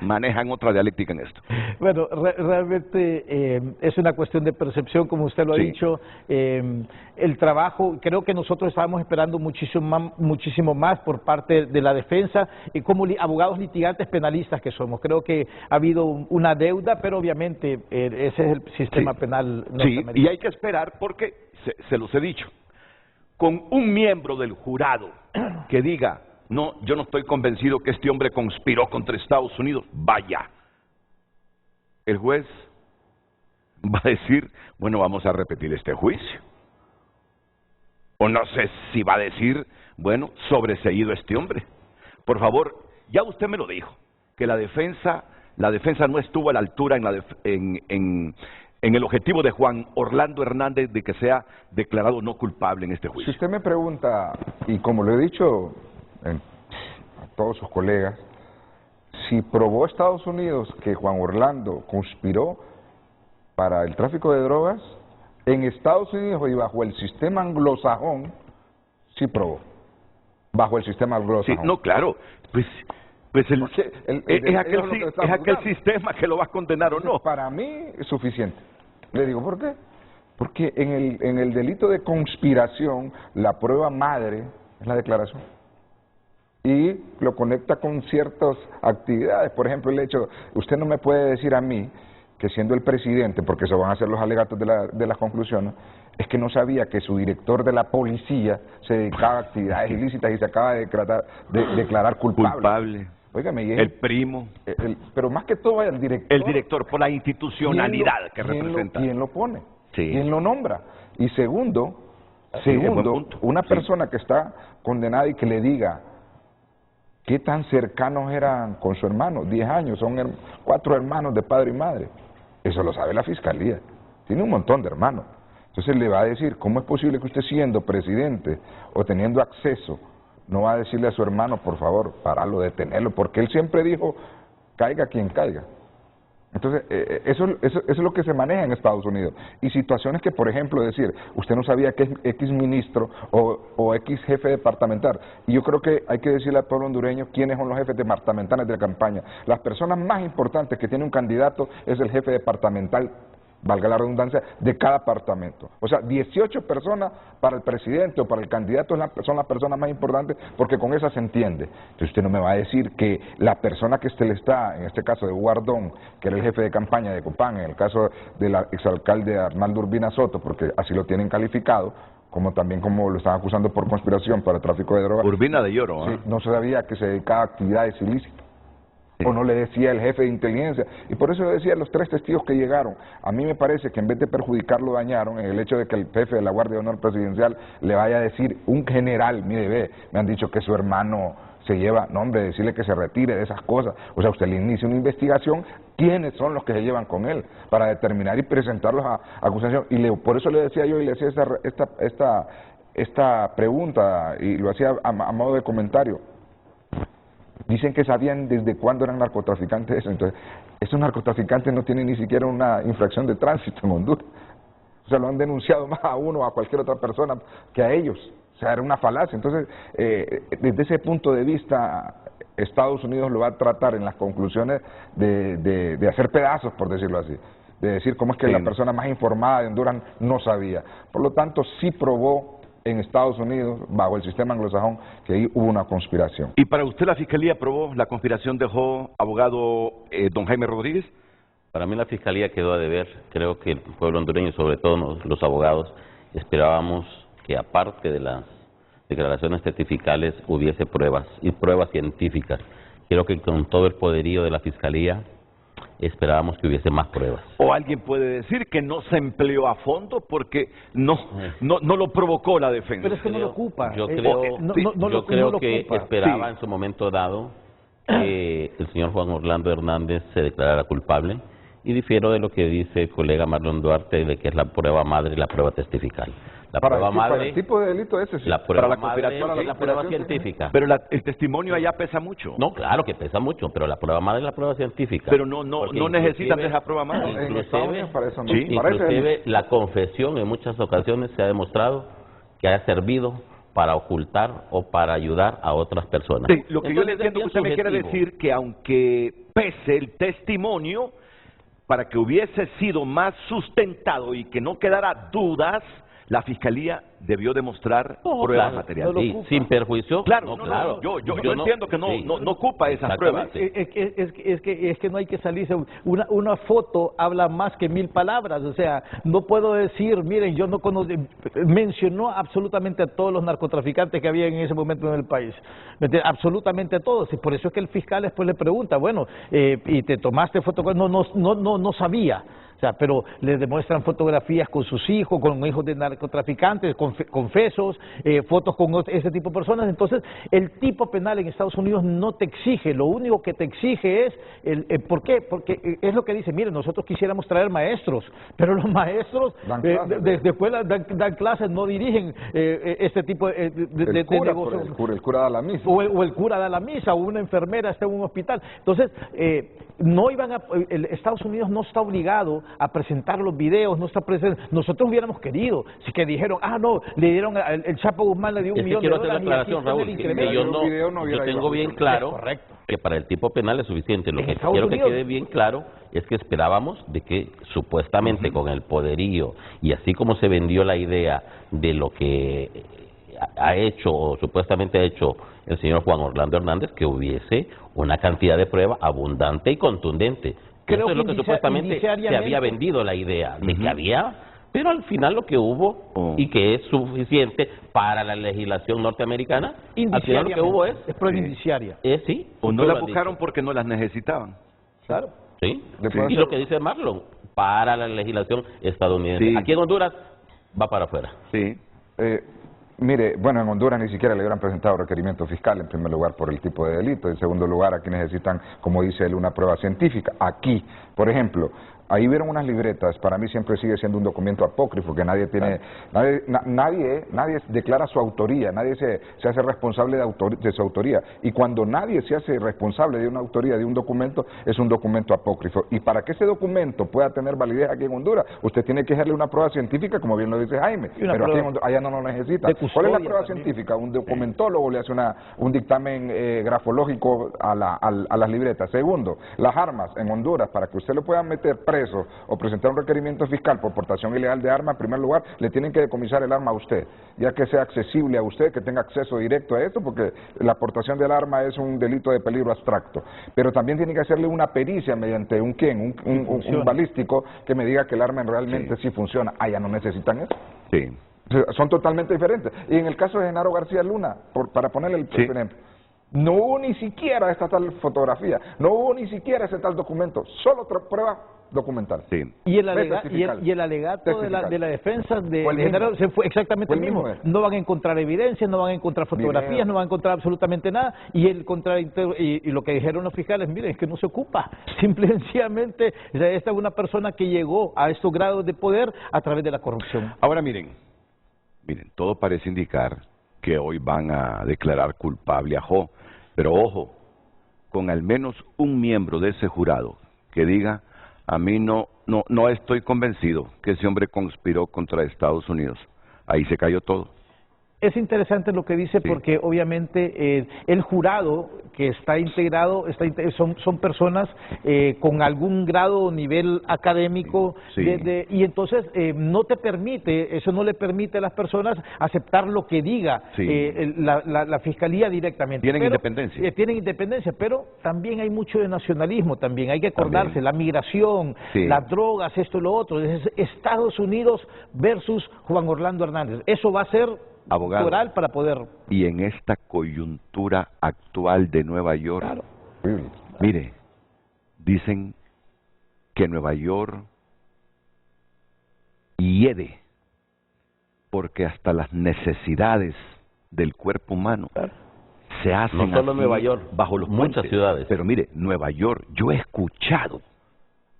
Speaker 1: manejan otra dialéctica en esto.
Speaker 2: Bueno, realmente es una cuestión de percepción, como usted lo ha dicho. El trabajo, creo que nosotros estábamos esperando muchísimo más por parte de la defensa, como abogados litigantes penalistas que somos. Creo que ha habido una deuda, pero obviamente ese es el sistema penal norteamericano.
Speaker 1: Sí, y hay que esperar porque, se los he dicho, con un miembro del jurado que diga, no, yo no estoy convencido que este hombre conspiró contra Estados Unidos, vaya. El juez va a decir, bueno, vamos a repetir este juicio. O no sé si va a decir, bueno, sobreseído este hombre. Por favor, ya usted me lo dijo, que la defensa no estuvo a la altura en en el objetivo de Juan Orlando Hernández de que sea declarado no culpable en este
Speaker 3: Si
Speaker 1: juicio?
Speaker 3: usted me pregunta, y como lo he dicho a todos sus colegas, si probó Estados Unidos que Juan Orlando conspiró para el tráfico de drogas, en Estados Unidos y bajo el sistema anglosajón, sí probó. Bajo el sistema
Speaker 1: Sí,
Speaker 3: anglosajón.
Speaker 1: no, claro, pues
Speaker 3: Porque
Speaker 1: es
Speaker 3: eso es lo que está
Speaker 1: aquel
Speaker 3: juzgando.
Speaker 1: sistema que lo va a condenar o no.
Speaker 3: Para mí es suficiente. Le digo, ¿por qué? Porque en el delito de conspiración, la prueba madre es la declaración. Y lo conecta con ciertas actividades. Por ejemplo, el hecho, usted no me puede decir a mí que siendo el presidente, porque eso van a ser los alegatos de las conclusiones, es que no sabía que su director de la policía se dedicaba a actividades ilícitas y se acaba de declarar culpable. Óigame, y es
Speaker 1: El primo,
Speaker 3: pero más que todo el director.
Speaker 1: el director, por la institucionalidad que representa.
Speaker 3: ¿Quién lo pone?
Speaker 1: Sí.
Speaker 3: ¿Quién lo nombra? Y segundo,
Speaker 1: Sí, es buen punto.
Speaker 3: una
Speaker 1: Sí.
Speaker 3: persona que está condenada y que le diga qué tan cercanos eran con su hermano, 10 años, son 4 hermanos de padre y madre. Eso lo sabe la fiscalía. Tiene un montón de hermanos. Entonces le va a decir, ¿cómo es posible que usted siendo presidente o teniendo acceso no va a decirle a su hermano, por favor, pararlo, detenerlo? Porque él siempre dijo, caiga quien caiga. Entonces, eso es lo que se maneja en Estados Unidos. Y situaciones que, por ejemplo, decir, usted no sabía que es X ministro o X jefe departamental. Y yo creo que hay que decirle al pueblo hondureño quiénes son los jefes departamentales de la campaña. Las personas más importantes que tiene un candidato es el jefe departamental, valga la redundancia, de cada departamento. O sea, 18 personas para el presidente o para el candidato son las personas más importantes porque con esas se entiende. Entonces usted no me va a decir que la persona que usted le está, en este caso de Guardón, que era el jefe de campaña de Copán, en el caso del exalcalde Arnaldo Urbina Soto, porque así lo tienen calificado, como también como lo están acusando por conspiración para el tráfico de drogas,
Speaker 1: Urbina de Lloro, ¿eh?
Speaker 3: sí, no sabía que se dedicaba a actividades ilícitas. O no le decía el jefe de inteligencia. Y por eso le decía a los 3 testigos que llegaron, a mí me parece que en vez de perjudicarlo dañaron en el hecho de que el jefe de la Guardia de Honor Presidencial le vaya a decir, un general, mire, ve, me han dicho que su hermano se lleva, no hombre, decirle que se retire de esas cosas. O sea, usted le inicia una investigación, quiénes son los que se llevan con él, para determinar y presentarlos a acusación. Y por eso le decía yo y le hacía esta pregunta, y lo hacía a modo de comentario. Dicen que sabían desde cuándo eran narcotraficantes eso. Entonces, esos narcotraficantes no tienen ni siquiera una infracción de tránsito en Honduras. O sea, lo han denunciado más a uno o a cualquier otra persona que a ellos. O sea, era una falacia. Entonces, desde ese punto de vista, Estados Unidos lo va a tratar en las conclusiones de hacer pedazos, por decirlo así. De decir cómo es que
Speaker 1: Sí.
Speaker 3: la persona más informada de Honduras no sabía. Por lo tanto, sí probó en Estados Unidos, bajo el sistema anglosajón, que ahí hubo una conspiración.
Speaker 1: ¿Y para usted la Fiscalía aprobó la conspiración dejó abogado don Jaime Rodríguez?
Speaker 6: Para mí la Fiscalía quedó a deber. Creo que el pueblo hondureño, sobre todo los abogados, esperábamos que aparte de las declaraciones testificales hubiese pruebas, y pruebas científicas. Creo que con todo el poderío de la Fiscalía esperábamos que hubiese más pruebas.
Speaker 1: ¿O alguien puede decir que no se empleó a fondo porque no lo provocó la defensa?
Speaker 2: Pero es que no lo ocupa.
Speaker 6: Yo creo,
Speaker 2: no
Speaker 6: creo
Speaker 2: lo
Speaker 6: que
Speaker 2: ocupa.
Speaker 6: esperaba
Speaker 1: Sí.
Speaker 6: en su momento dado que el señor Juan Orlando Hernández se declarara culpable, y difiero de lo que dice el colega Marlon Duarte de que es la prueba madre y la prueba testifical. La prueba
Speaker 3: para
Speaker 6: madre,
Speaker 3: el tipo de delito ese sí.
Speaker 6: la prueba
Speaker 1: la
Speaker 6: madre
Speaker 1: conspiración,
Speaker 6: es la prueba científica.
Speaker 1: Pero el testimonio allá pesa mucho.
Speaker 6: No, claro que pesa mucho, pero la prueba madre es la prueba científica.
Speaker 1: Pero no
Speaker 6: Porque
Speaker 1: necesitan
Speaker 6: inclusive-
Speaker 1: esa prueba madre.
Speaker 3: En Estados Unidos para eso no.
Speaker 1: Sí.
Speaker 3: Para ese
Speaker 6: Inclusive la confesión en muchas ocasiones se ha demostrado que ha servido para ocultar o para ayudar a otras personas.
Speaker 1: Sí, lo que yo le
Speaker 6: Entonces,
Speaker 1: entiendo que
Speaker 6: es
Speaker 1: usted
Speaker 6: bien
Speaker 1: me quiere
Speaker 6: subjetivo.
Speaker 1: decir que aunque pese el testimonio, para que hubiese sido más sustentado y que no quedara dudas, la Fiscalía debió demostrar
Speaker 6: No,
Speaker 1: pruebas
Speaker 6: claro,
Speaker 1: materiales.
Speaker 2: no lo
Speaker 6: sí,
Speaker 2: ocupa.
Speaker 6: sin perjuicio.
Speaker 1: Claro,
Speaker 6: no, claro.
Speaker 1: yo
Speaker 6: no-
Speaker 1: entiendo que
Speaker 6: sí.
Speaker 1: no ocupa esas pruebas.
Speaker 6: Exactamente.
Speaker 2: Es que no hay que salirse. Una foto habla más que 1000 palabras. O sea, no puedo decir, miren, yo no conozco. Mencionó absolutamente a todos los narcotraficantes que había en ese momento en el país. ¿Me entiendes? Absolutamente a todos. Y por eso es que el fiscal después le pregunta, bueno, y te tomaste foto. No sabía. O sea, pero les demuestran fotografías con sus hijos, con hijos de narcotraficantes, confesos, fotos con ese tipo de personas. Entonces, el tipo penal en Estados Unidos no te exige, lo único que te exige es, ¿por qué? Porque es lo que dice, miren, nosotros quisiéramos traer maestros, pero los maestros desde escuelas dan clases, no dirigen este tipo de negocios.
Speaker 3: El cura da la misa.
Speaker 2: O el cura da la misa, o una enfermera está en un hospital. Entonces, no iban a, Estados Unidos no está obligado a presentar los videos, no está presente. Nosotros hubiéramos querido, si que dijeron, no, le dieron, el Chapo Guzmán le dio $1 millón de dólares.
Speaker 6: Quiero hacer la aclaración, Raúl, yo tengo bien claro que para el tipo penal es suficiente. Lo que quiero que quede bien claro es que esperábamos de que supuestamente con el poderío y así como se vendió la idea de lo que ha hecho o supuestamente ha hecho el señor Juan Orlando Hernández, que hubiese una cantidad de pruebas abundante y contundente. Eso es lo que supuestamente se había vendido la idea de que había, pero al final lo que hubo y que es suficiente para la legislación norteamericana, al final lo que hubo es
Speaker 2: prueba indiciaria.
Speaker 6: Sí.
Speaker 1: O no la buscaron porque no las necesitaban.
Speaker 2: Claro.
Speaker 6: Sí. Y lo que dice Marlon, para la legislación estadounidense. Sí. Aquí en Honduras va para afuera.
Speaker 1: Sí.
Speaker 3: Mire, bueno, en Honduras ni siquiera le hubieran presentado requerimiento fiscal, en primer lugar, por el tipo de delito. En segundo lugar, aquí necesitan, como dice él, una prueba científica. Aquí, por ejemplo, ahí vieron unas libretas, para mí siempre sigue siendo un documento apócrifo, que nadie tiene, nadie declara su autoría, nadie se hace responsable de su autoría. Y cuando nadie se hace responsable de una autoría, de un documento, es un documento apócrifo. Y para que ese documento pueda tener validez aquí en Honduras, usted tiene que hacerle una prueba científica, como bien lo dice Jaime, pero aquí en Honduras, allá no lo necesita. ¿Cuál es la prueba científica? Un documentólogo le hace un dictamen grafológico a las libretas. Segundo, las armas en Honduras, para que usted lo pueda meter preso o presentar un requerimiento fiscal por portación ilegal de arma, en primer lugar, le tienen que decomisar el arma a usted, ya que sea accesible a usted, que tenga acceso directo a esto, porque la portación del arma es un delito de peligro abstracto. Pero también tiene que hacerle una pericia mediante un balístico que me diga que el arma realmente sí funciona. Ya no necesitan eso.
Speaker 1: Sí.
Speaker 3: Son totalmente diferentes. Y en el caso de Genaro García Luna, para ponerle el ejemplo, no hubo ni siquiera esta tal fotografía, no hubo ni siquiera ese tal documento, solo prueba documental.
Speaker 1: Sí.
Speaker 2: Y el alegato de la defensa de Genaro se fue exactamente el mismo. No van a encontrar evidencias, no van a encontrar fotografías, no van a encontrar absolutamente nada. Y y lo que dijeron los fiscales, miren, es que no se ocupa. Simplemente, esta es una persona que llegó a estos grados de poder a través de la corrupción.
Speaker 1: Ahora miren, todo parece indicar que hoy van a declarar culpable a Jo, pero ojo, con al menos un miembro de ese jurado que diga, a mí no estoy convencido que ese hombre conspiró contra Estados Unidos. Ahí se cayó todo.
Speaker 2: Es interesante lo que dice porque obviamente el jurado que está integrado son personas con algún grado o nivel académico y entonces no te permite, eso no le permite a las personas aceptar lo que diga la fiscalía directamente.
Speaker 1: Tienen independencia.
Speaker 2: Tienen independencia, pero también hay mucho de nacionalismo, también hay que acordarse, la migración, las drogas, esto y lo otro, es Estados Unidos versus Juan Orlando Hernández. Eso va a ser
Speaker 1: abogado,
Speaker 2: para poder...
Speaker 1: Y en esta coyuntura actual de Nueva York, mire, dicen que Nueva York hiede porque hasta las necesidades del cuerpo humano se hacen
Speaker 6: no solo en Nueva York,
Speaker 1: bajo los
Speaker 6: muchas ciudades.
Speaker 1: Pero mire, Nueva York, yo he escuchado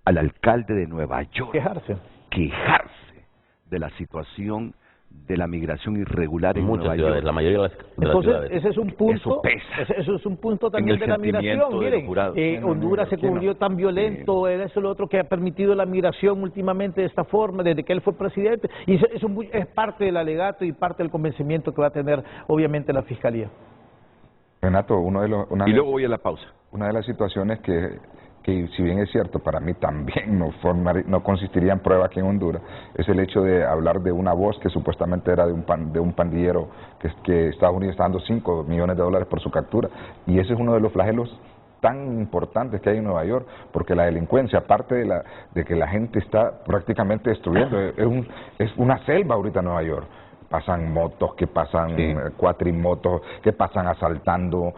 Speaker 1: al alcalde de Nueva York quejarse de la situación de la migración irregular en
Speaker 6: muchas
Speaker 1: Nueva
Speaker 6: ciudades,
Speaker 1: York.
Speaker 6: La mayoría de las
Speaker 2: Entonces,
Speaker 6: ciudades.
Speaker 2: Ese es un punto,
Speaker 1: eso pesa
Speaker 2: eso es un punto también de la migración. Miren, Honduras se volvió tan violento, eso lo otro que ha permitido la migración últimamente de esta forma, desde que él fue presidente, y eso es parte del alegato y parte del convencimiento que va a tener, obviamente, la Fiscalía.
Speaker 3: Renato,
Speaker 1: y luego voy a la pausa.
Speaker 3: Una de las situaciones que si bien es cierto, para mí también no consistiría en prueba aquí en Honduras, es el hecho de hablar de una voz que supuestamente era de un pandillero que Estados Unidos está dando $5 millones por su captura, y ese es uno de los flagelos tan importantes que hay en Nueva York, porque la delincuencia, aparte de que la gente está prácticamente destruyendo, es una selva ahorita en Nueva York. pasan motos, que pasan cuatrimotos, que pasan asaltando,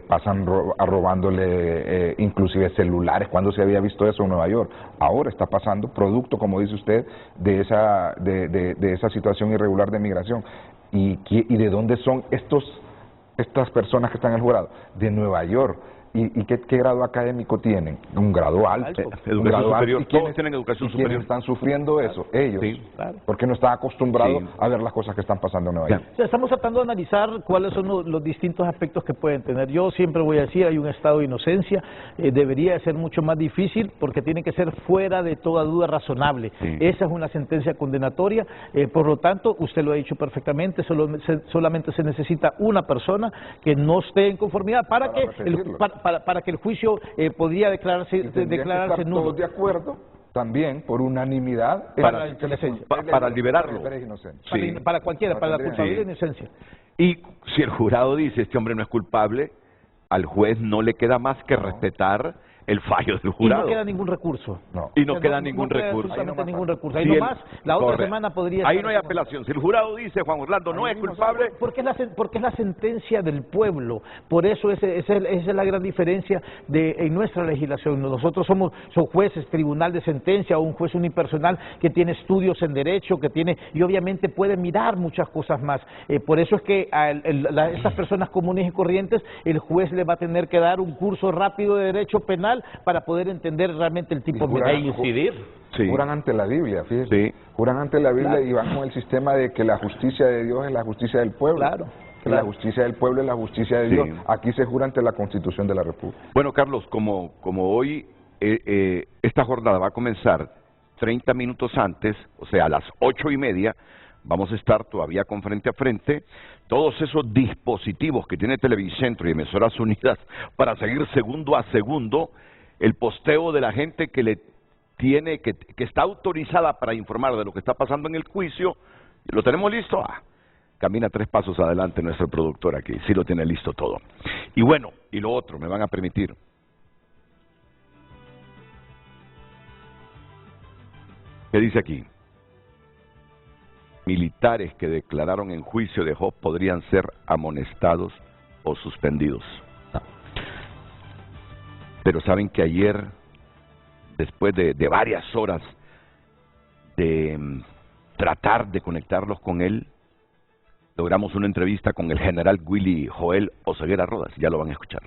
Speaker 3: pasan robándole inclusive celulares. ¿Cuándo se había visto eso en Nueva York? Ahora está pasando, producto, como dice usted, de esa situación irregular de migración. ¿Y de dónde son estas personas que están en el jurado? De Nueva York. ¿Y qué grado académico tienen? Un grado alto.
Speaker 1: Educación superior. Todos tienen educación superior.
Speaker 3: ¿Quiénes están sufriendo eso? Ellos.
Speaker 1: Sí, claro.
Speaker 3: Porque no están acostumbrados a ver las cosas que están pasando en Nueva York.
Speaker 2: O sea, estamos tratando de analizar cuáles son los distintos aspectos que pueden tener. Yo siempre voy a decir, hay un estado de inocencia, debería de ser mucho más difícil porque tiene que ser fuera de toda duda razonable. Esa es una sentencia condenatoria, por lo tanto, usted lo ha dicho perfectamente, solamente se necesita una persona que no esté en conformidad para que el juicio podría declararse nulo.
Speaker 3: Todos de acuerdo también por unanimidad
Speaker 1: para liberarlo.
Speaker 2: Para cualquiera, para la culpabilidad de inocencia.
Speaker 1: Y si el jurado dice este hombre no es culpable, al juez no le queda más que respetar el fallo del jurado.
Speaker 2: Y no queda ningún recurso.
Speaker 1: Y no queda ningún recurso.
Speaker 2: Ningún recurso. Ahí nomás, la otra semana podría...
Speaker 1: Ahí no hay apelación. Si el jurado dice, Juan Orlando no es culpable...
Speaker 2: Porque es la sentencia del pueblo. Por eso esa es la gran diferencia en nuestra legislación. Nosotros somos jueces, tribunal de sentencia o un juez unipersonal que tiene estudios en derecho, y obviamente puede mirar muchas cosas más. Por eso es que a estas personas comunes y corrientes, el juez le va a tener que dar un curso rápido de derecho penal para poder entender realmente el tipo de
Speaker 6: incidir.
Speaker 3: Juran ante la Biblia, fíjese. Juran ante la Biblia y van con el sistema de que la justicia de Dios es la justicia del pueblo. La justicia del pueblo es la justicia de Dios. Aquí se jura ante la Constitución de la República.
Speaker 1: Bueno, Carlos, como hoy esta jornada va a comenzar 30 minutos antes, o sea, a las 8:30, vamos a estar todavía con Frente a Frente. Todos esos dispositivos que tiene Televicentro y Emisoras Unidas para seguir segundo a segundo el posteo de la gente que está autorizada para informar de lo que está pasando en el juicio. ¿Lo tenemos listo? Camina 3 pasos adelante nuestro productor aquí, sí lo tiene listo todo. Y bueno, y lo otro, me van a permitir. ¿Qué dice aquí? Militares que declararon en juicio de Job podrían ser amonestados o suspendidos. Pero saben que ayer, después de varias horas de tratar de conectarlos con él, logramos una entrevista con el general Willy Joel Oseguera Rodas. Ya lo van a escuchar.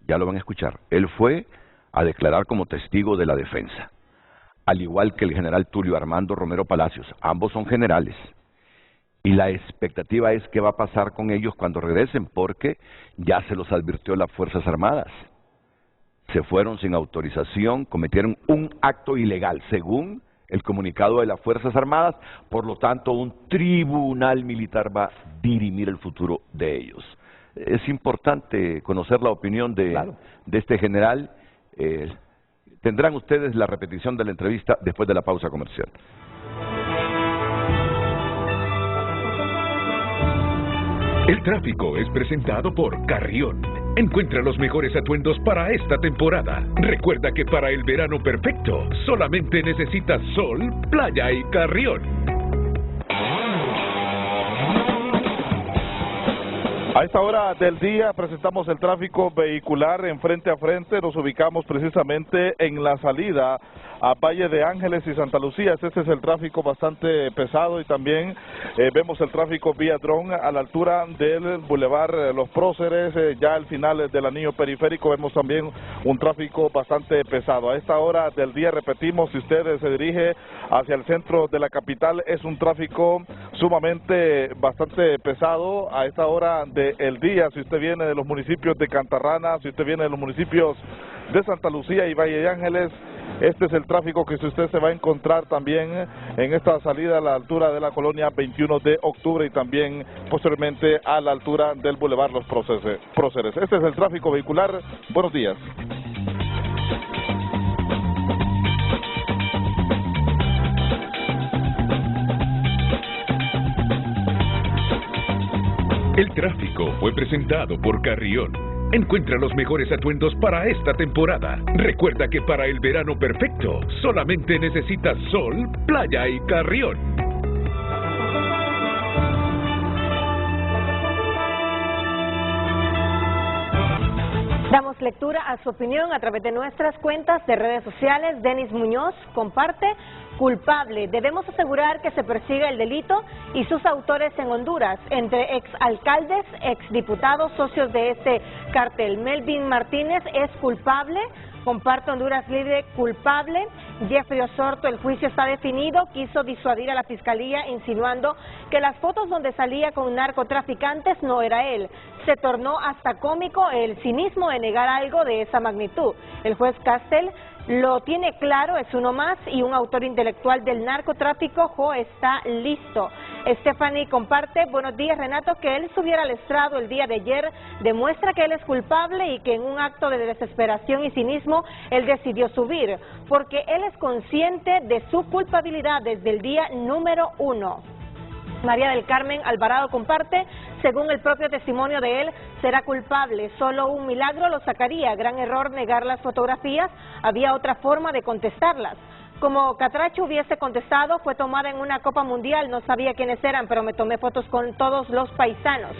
Speaker 1: Ya lo van a escuchar. Él fue a declarar como testigo de la defensa, al igual que el general Tulio Armando Romero Palacios. Ambos son generales. Y la expectativa es qué va a pasar con ellos cuando regresen, porque ya se los advirtió las Fuerzas Armadas. Se fueron sin autorización, cometieron un acto ilegal, según el comunicado de las Fuerzas Armadas. Por lo tanto, un tribunal militar va a dirimir el futuro de ellos. Es importante conocer la opinión de este general. Tendrán ustedes la repetición de la entrevista después de la pausa comercial.
Speaker 7: El tráfico es presentado por Carrión. Encuentra los mejores atuendos para esta temporada. Recuerda que para el verano perfecto solamente necesitas sol, playa y Carrión.
Speaker 8: A esta hora del día presentamos el tráfico vehicular en Frente a Frente. Nos ubicamos precisamente en la salida a Valle de Ángeles y Santa Lucía. Este es el tráfico bastante pesado, y también vemos el tráfico vía dron a la altura del Boulevard Los Próceres, ya al final del anillo periférico vemos también un tráfico bastante pesado. A esta hora del día, repetimos, si usted se dirige hacia el centro de la capital, es un tráfico sumamente bastante pesado a esta hora del día. Si usted viene de los municipios de Cantarrana, si usted viene de los municipios de Santa Lucía y Valle de Ángeles, este es el tráfico que usted se va a encontrar también en esta salida a la altura de la colonia 21 de octubre y también posteriormente a la altura del Boulevard Los Próceres. Este es el tráfico vehicular. Buenos días.
Speaker 7: El tráfico fue presentado por Carrión. Encuentra los mejores atuendos para esta temporada. Recuerda que para el verano perfecto solamente necesitas sol, playa y Carrión.
Speaker 4: Damos lectura a su opinión a través de nuestras cuentas de redes sociales. Denis Muñoz comparte: culpable. Debemos asegurar que se persiga el delito y sus autores en Honduras, entre exalcaldes, exdiputados, socios de este cartel. Melvin Martínez es culpable. Comparte Honduras Libre: culpable. Jeffrey Osorto: el juicio está definido. Quiso disuadir a la fiscalía insinuando que las fotos donde salía con narcotraficantes no era él. Se tornó hasta cómico el cinismo de negar algo de esa magnitud. El juez Castel lo tiene claro, es uno más y un autor intelectual del narcotráfico. Jo está listo. Stephanie comparte: buenos días Renato, que él subiera al estrado el día de ayer demuestra que él es culpable y que en un acto de desesperación y cinismo él decidió subir, porque él es consciente de su culpabilidad desde el día número 1. María del Carmen Alvarado comparte: según el propio testimonio de él, será culpable. Solo un milagro lo sacaría. Gran error negar las fotografías. Había otra forma de contestarlas. Como Catracho hubiese contestado: fue tomada en una Copa Mundial, no sabía quiénes eran, pero me tomé fotos con todos los paisanos.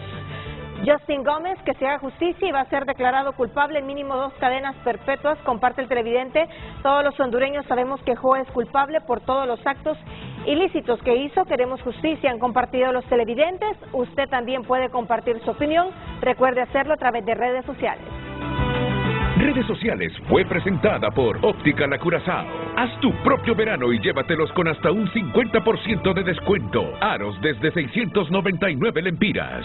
Speaker 4: Justin Gómez: que se haga justicia y va a ser declarado culpable, mínimo 2 cadenas perpetuas. Comparte el televidente: todos los hondureños sabemos que Jo es culpable por todos los actos ilícitos que hizo. Queremos justicia. Han compartido los televidentes. Usted también puede compartir su opinión. Recuerde hacerlo a través de redes sociales.
Speaker 7: Redes Sociales fue presentada por Óptica La Curazao. Haz tu propio verano y llévatelos con hasta un 50% de descuento. Aros desde 699 lempiras.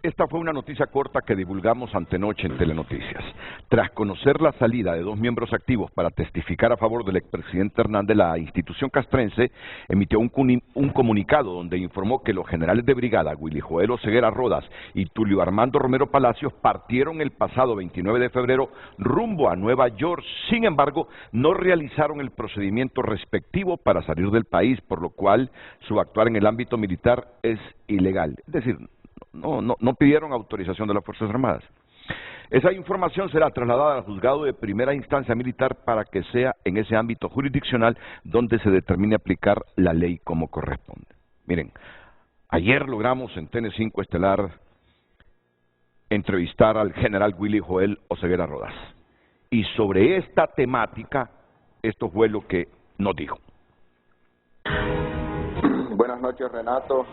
Speaker 1: Esta fue una noticia corta que divulgamos antenoche en Telenoticias. Tras conocer la salida de 2 miembros activos para testificar a favor del expresidente Hernández, la institución castrense emitió un comunicado donde informó que los generales de brigada Willy Joel Oseguera Rodas y Tulio Armando Romero Palacios partieron el pasado 29 de febrero rumbo a Nueva York. Sin embargo, no realizaron el procedimiento respectivo para salir del país, por lo cual su actuar en el ámbito militar es ilegal. Es decir, no pidieron autorización de las Fuerzas Armadas. Esa información será trasladada al juzgado de primera instancia militar para que sea en ese ámbito jurisdiccional donde se determine aplicar la ley como corresponde. Miren, ayer logramos en TN5 Estelar entrevistar al general Willy Joel Oseguera Rodas. Y sobre esta temática, esto fue lo que nos dijo.
Speaker 9: Buenas noches, Renato.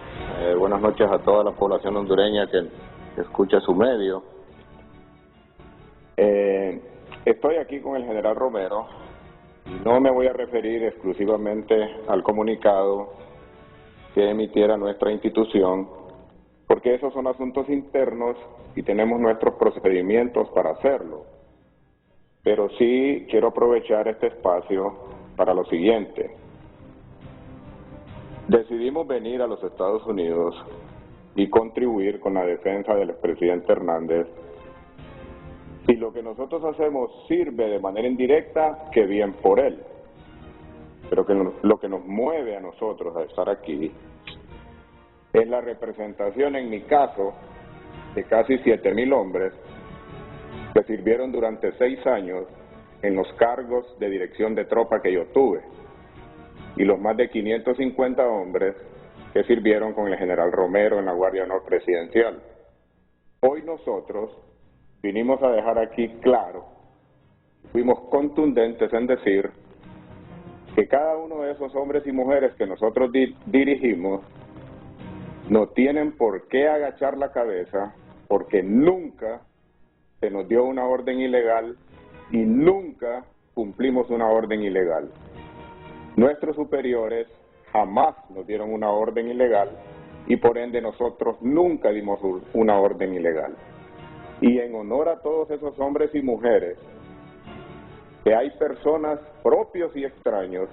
Speaker 9: Buenas noches a toda la población hondureña que escucha su medio. Estoy aquí con el general Romero y no me voy a referir exclusivamente al comunicado que emitiera nuestra institución, porque esos son asuntos internos y tenemos nuestros procedimientos para hacerlo. Pero sí quiero aprovechar este espacio para lo siguiente. Decidimos venir a los Estados Unidos y contribuir con la defensa del expresidente Hernández. Si lo que nosotros hacemos sirve de manera indirecta, qué bien por él. Pero lo que nos mueve a nosotros a estar aquí es la representación, en mi caso, de casi 7,000 hombres que sirvieron durante 6 años en los cargos de dirección de tropa que yo tuve, y los más de 550 hombres que sirvieron con el general Romero en la Guardia Honor Presidencial. Hoy nosotros vinimos a dejar aquí claro, fuimos contundentes en decir que cada uno de esos hombres y mujeres que nosotros dirigimos no tienen por qué agachar la cabeza, porque nunca se nos dio una orden ilegal y nunca cumplimos una orden ilegal. Nuestros superiores jamás nos dieron una orden ilegal y por ende nosotros nunca dimos una orden ilegal. Y en honor a todos esos hombres y mujeres, que hay personas, propios y extraños,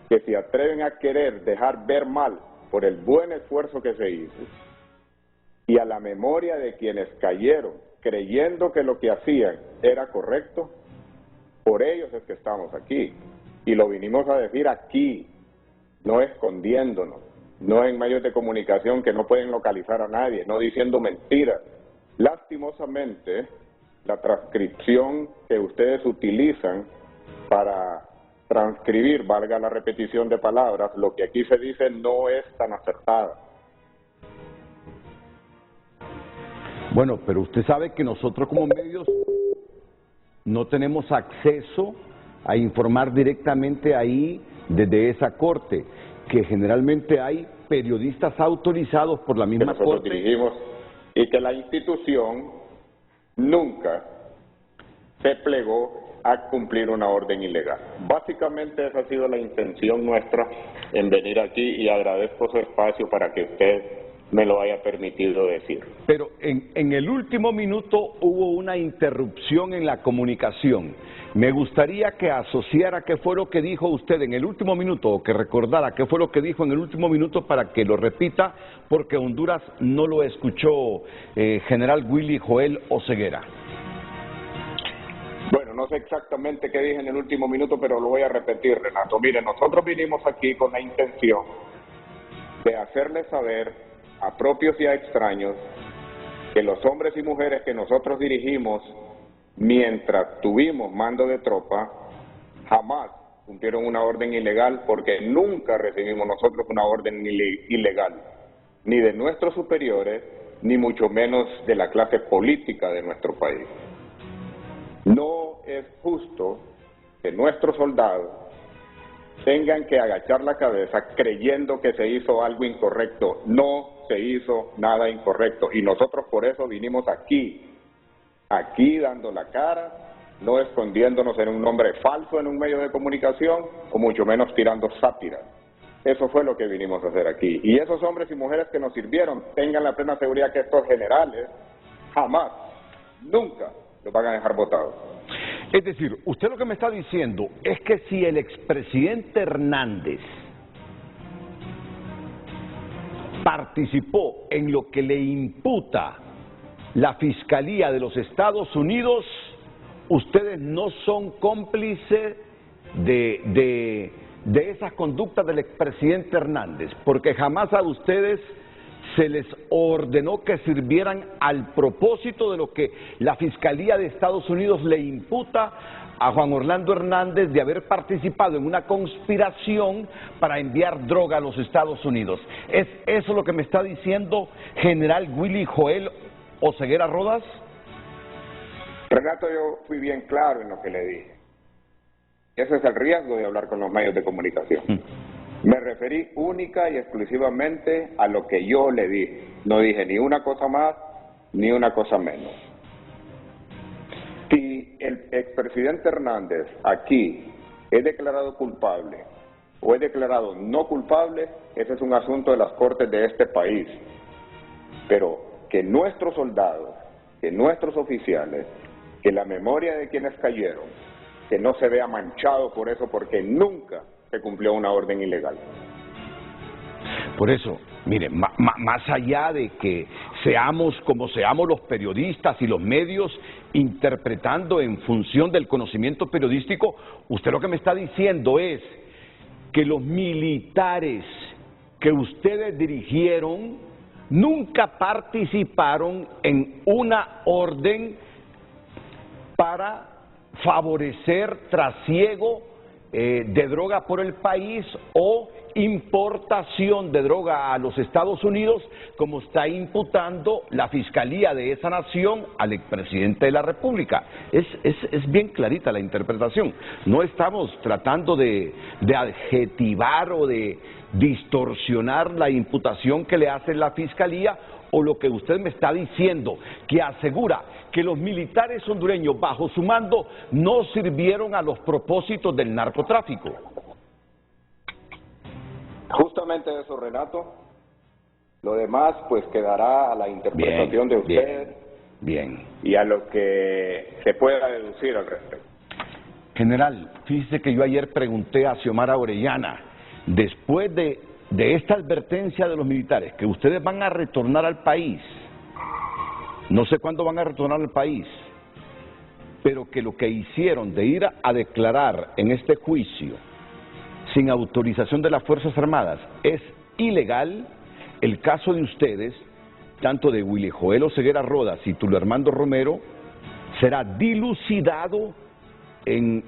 Speaker 9: que se atreven a querer dejar ver mal por el buen esfuerzo que se hizo, y a la memoria de quienes cayeron creyendo que lo que hacían era correcto, por ellos es que estamos aquí. Y lo vinimos a decir aquí, no escondiéndonos, no en medios de comunicación que no pueden localizar a nadie, no diciendo mentiras. Lastimosamente, la transcripción que ustedes utilizan para transcribir, valga la repetición de palabras, lo que aquí se dice no es tan acertada.
Speaker 1: Bueno, pero usted sabe que nosotros como medios no tenemos acceso a informar directamente ahí desde esa corte, que generalmente hay periodistas autorizados por la misma
Speaker 9: que nosotros
Speaker 1: corte.
Speaker 9: Dirigimos, y que la institución nunca se plegó a cumplir una orden ilegal. Básicamente esa ha sido la intención nuestra en venir aquí, y agradezco su espacio para que usted me lo haya permitido decir.
Speaker 1: Pero en el último minuto hubo una interrupción en la comunicación. Me gustaría que asociara qué fue lo que dijo usted en el último minuto, o que recordara qué fue lo que dijo en el último minuto para que lo repita, porque Honduras no lo escuchó, general Willy Joel Oseguera.
Speaker 9: Bueno, no sé exactamente qué dije en el último minuto, pero lo voy a repetir, Renato. Mire, nosotros vinimos aquí con la intención de hacerles saber a propios y a extraños que los hombres y mujeres que nosotros dirigimos mientras tuvimos mando de tropa jamás cumplieron una orden ilegal, porque nunca recibimos nosotros una orden ilegal, ni de nuestros superiores, ni mucho menos de la clase política de nuestro país. No es justo que nuestros soldados tengan que agachar la cabeza creyendo que se hizo algo incorrecto. No se hizo nada incorrecto, y nosotros por eso vinimos aquí dando la cara, no escondiéndonos en un nombre falso en un medio de comunicación, o mucho menos tirando sátiras. Eso fue lo que vinimos a hacer aquí. Y esos hombres y mujeres que nos sirvieron, tengan la plena seguridad que estos generales jamás, nunca los van a dejar votados.
Speaker 1: Es decir, usted lo que me está diciendo es que si el expresidente Hernández participó en lo que le imputa la Fiscalía de los Estados Unidos, ustedes no son cómplices de esas conductas del expresidente Hernández, porque jamás a ustedes se les ordenó que sirvieran al propósito de lo que la Fiscalía de Estados Unidos le imputa a Juan Orlando Hernández de haber participado en una conspiración para enviar droga a los Estados Unidos. ¿Es eso lo que me está diciendo general Willy Joel Oseguera Rodas?
Speaker 9: Renato, yo fui bien claro en lo que le dije. Ese es el riesgo de hablar con los medios de comunicación. Me referí única y exclusivamente a lo que yo le dije. No dije ni una cosa más ni una cosa menos. Si el expresidente Hernández aquí es declarado culpable o es declarado no culpable, ese es un asunto de las cortes de este país. Pero que nuestros soldados, que nuestros oficiales, que la memoria de quienes cayeron, que no se vea manchado por eso, porque nunca se cumplió una orden ilegal.
Speaker 1: Por eso, mire, más allá de que seamos como seamos los periodistas y los medios interpretando en función del conocimiento periodístico, usted lo que me está diciendo es que los militares que ustedes dirigieron nunca participaron en una orden para favorecer trasiego de droga por el país o importación de droga a los Estados Unidos, como está imputando la Fiscalía de esa nación al expresidente de la República. Es bien clarita la interpretación. No estamos tratando de adjetivar o de distorsionar la imputación que le hace la Fiscalía, o lo que usted me está diciendo, que asegura que los militares hondureños bajo su mando no sirvieron a los propósitos del narcotráfico.
Speaker 9: Justamente eso, Renato. Lo demás pues quedará a la interpretación de usted y a lo que se pueda deducir al respecto.
Speaker 1: General, fíjese que yo ayer pregunté a Xiomara Orellana, después de esta advertencia de los militares, que ustedes van a retornar al país, no sé cuándo van a retornar al país, pero que lo que hicieron de ir a declarar en este juicio sin autorización de las Fuerzas Armadas es ilegal. El caso de ustedes, tanto de Willy Joel Oseguera Rodas y Tulio Armando Romero, será dilucidado en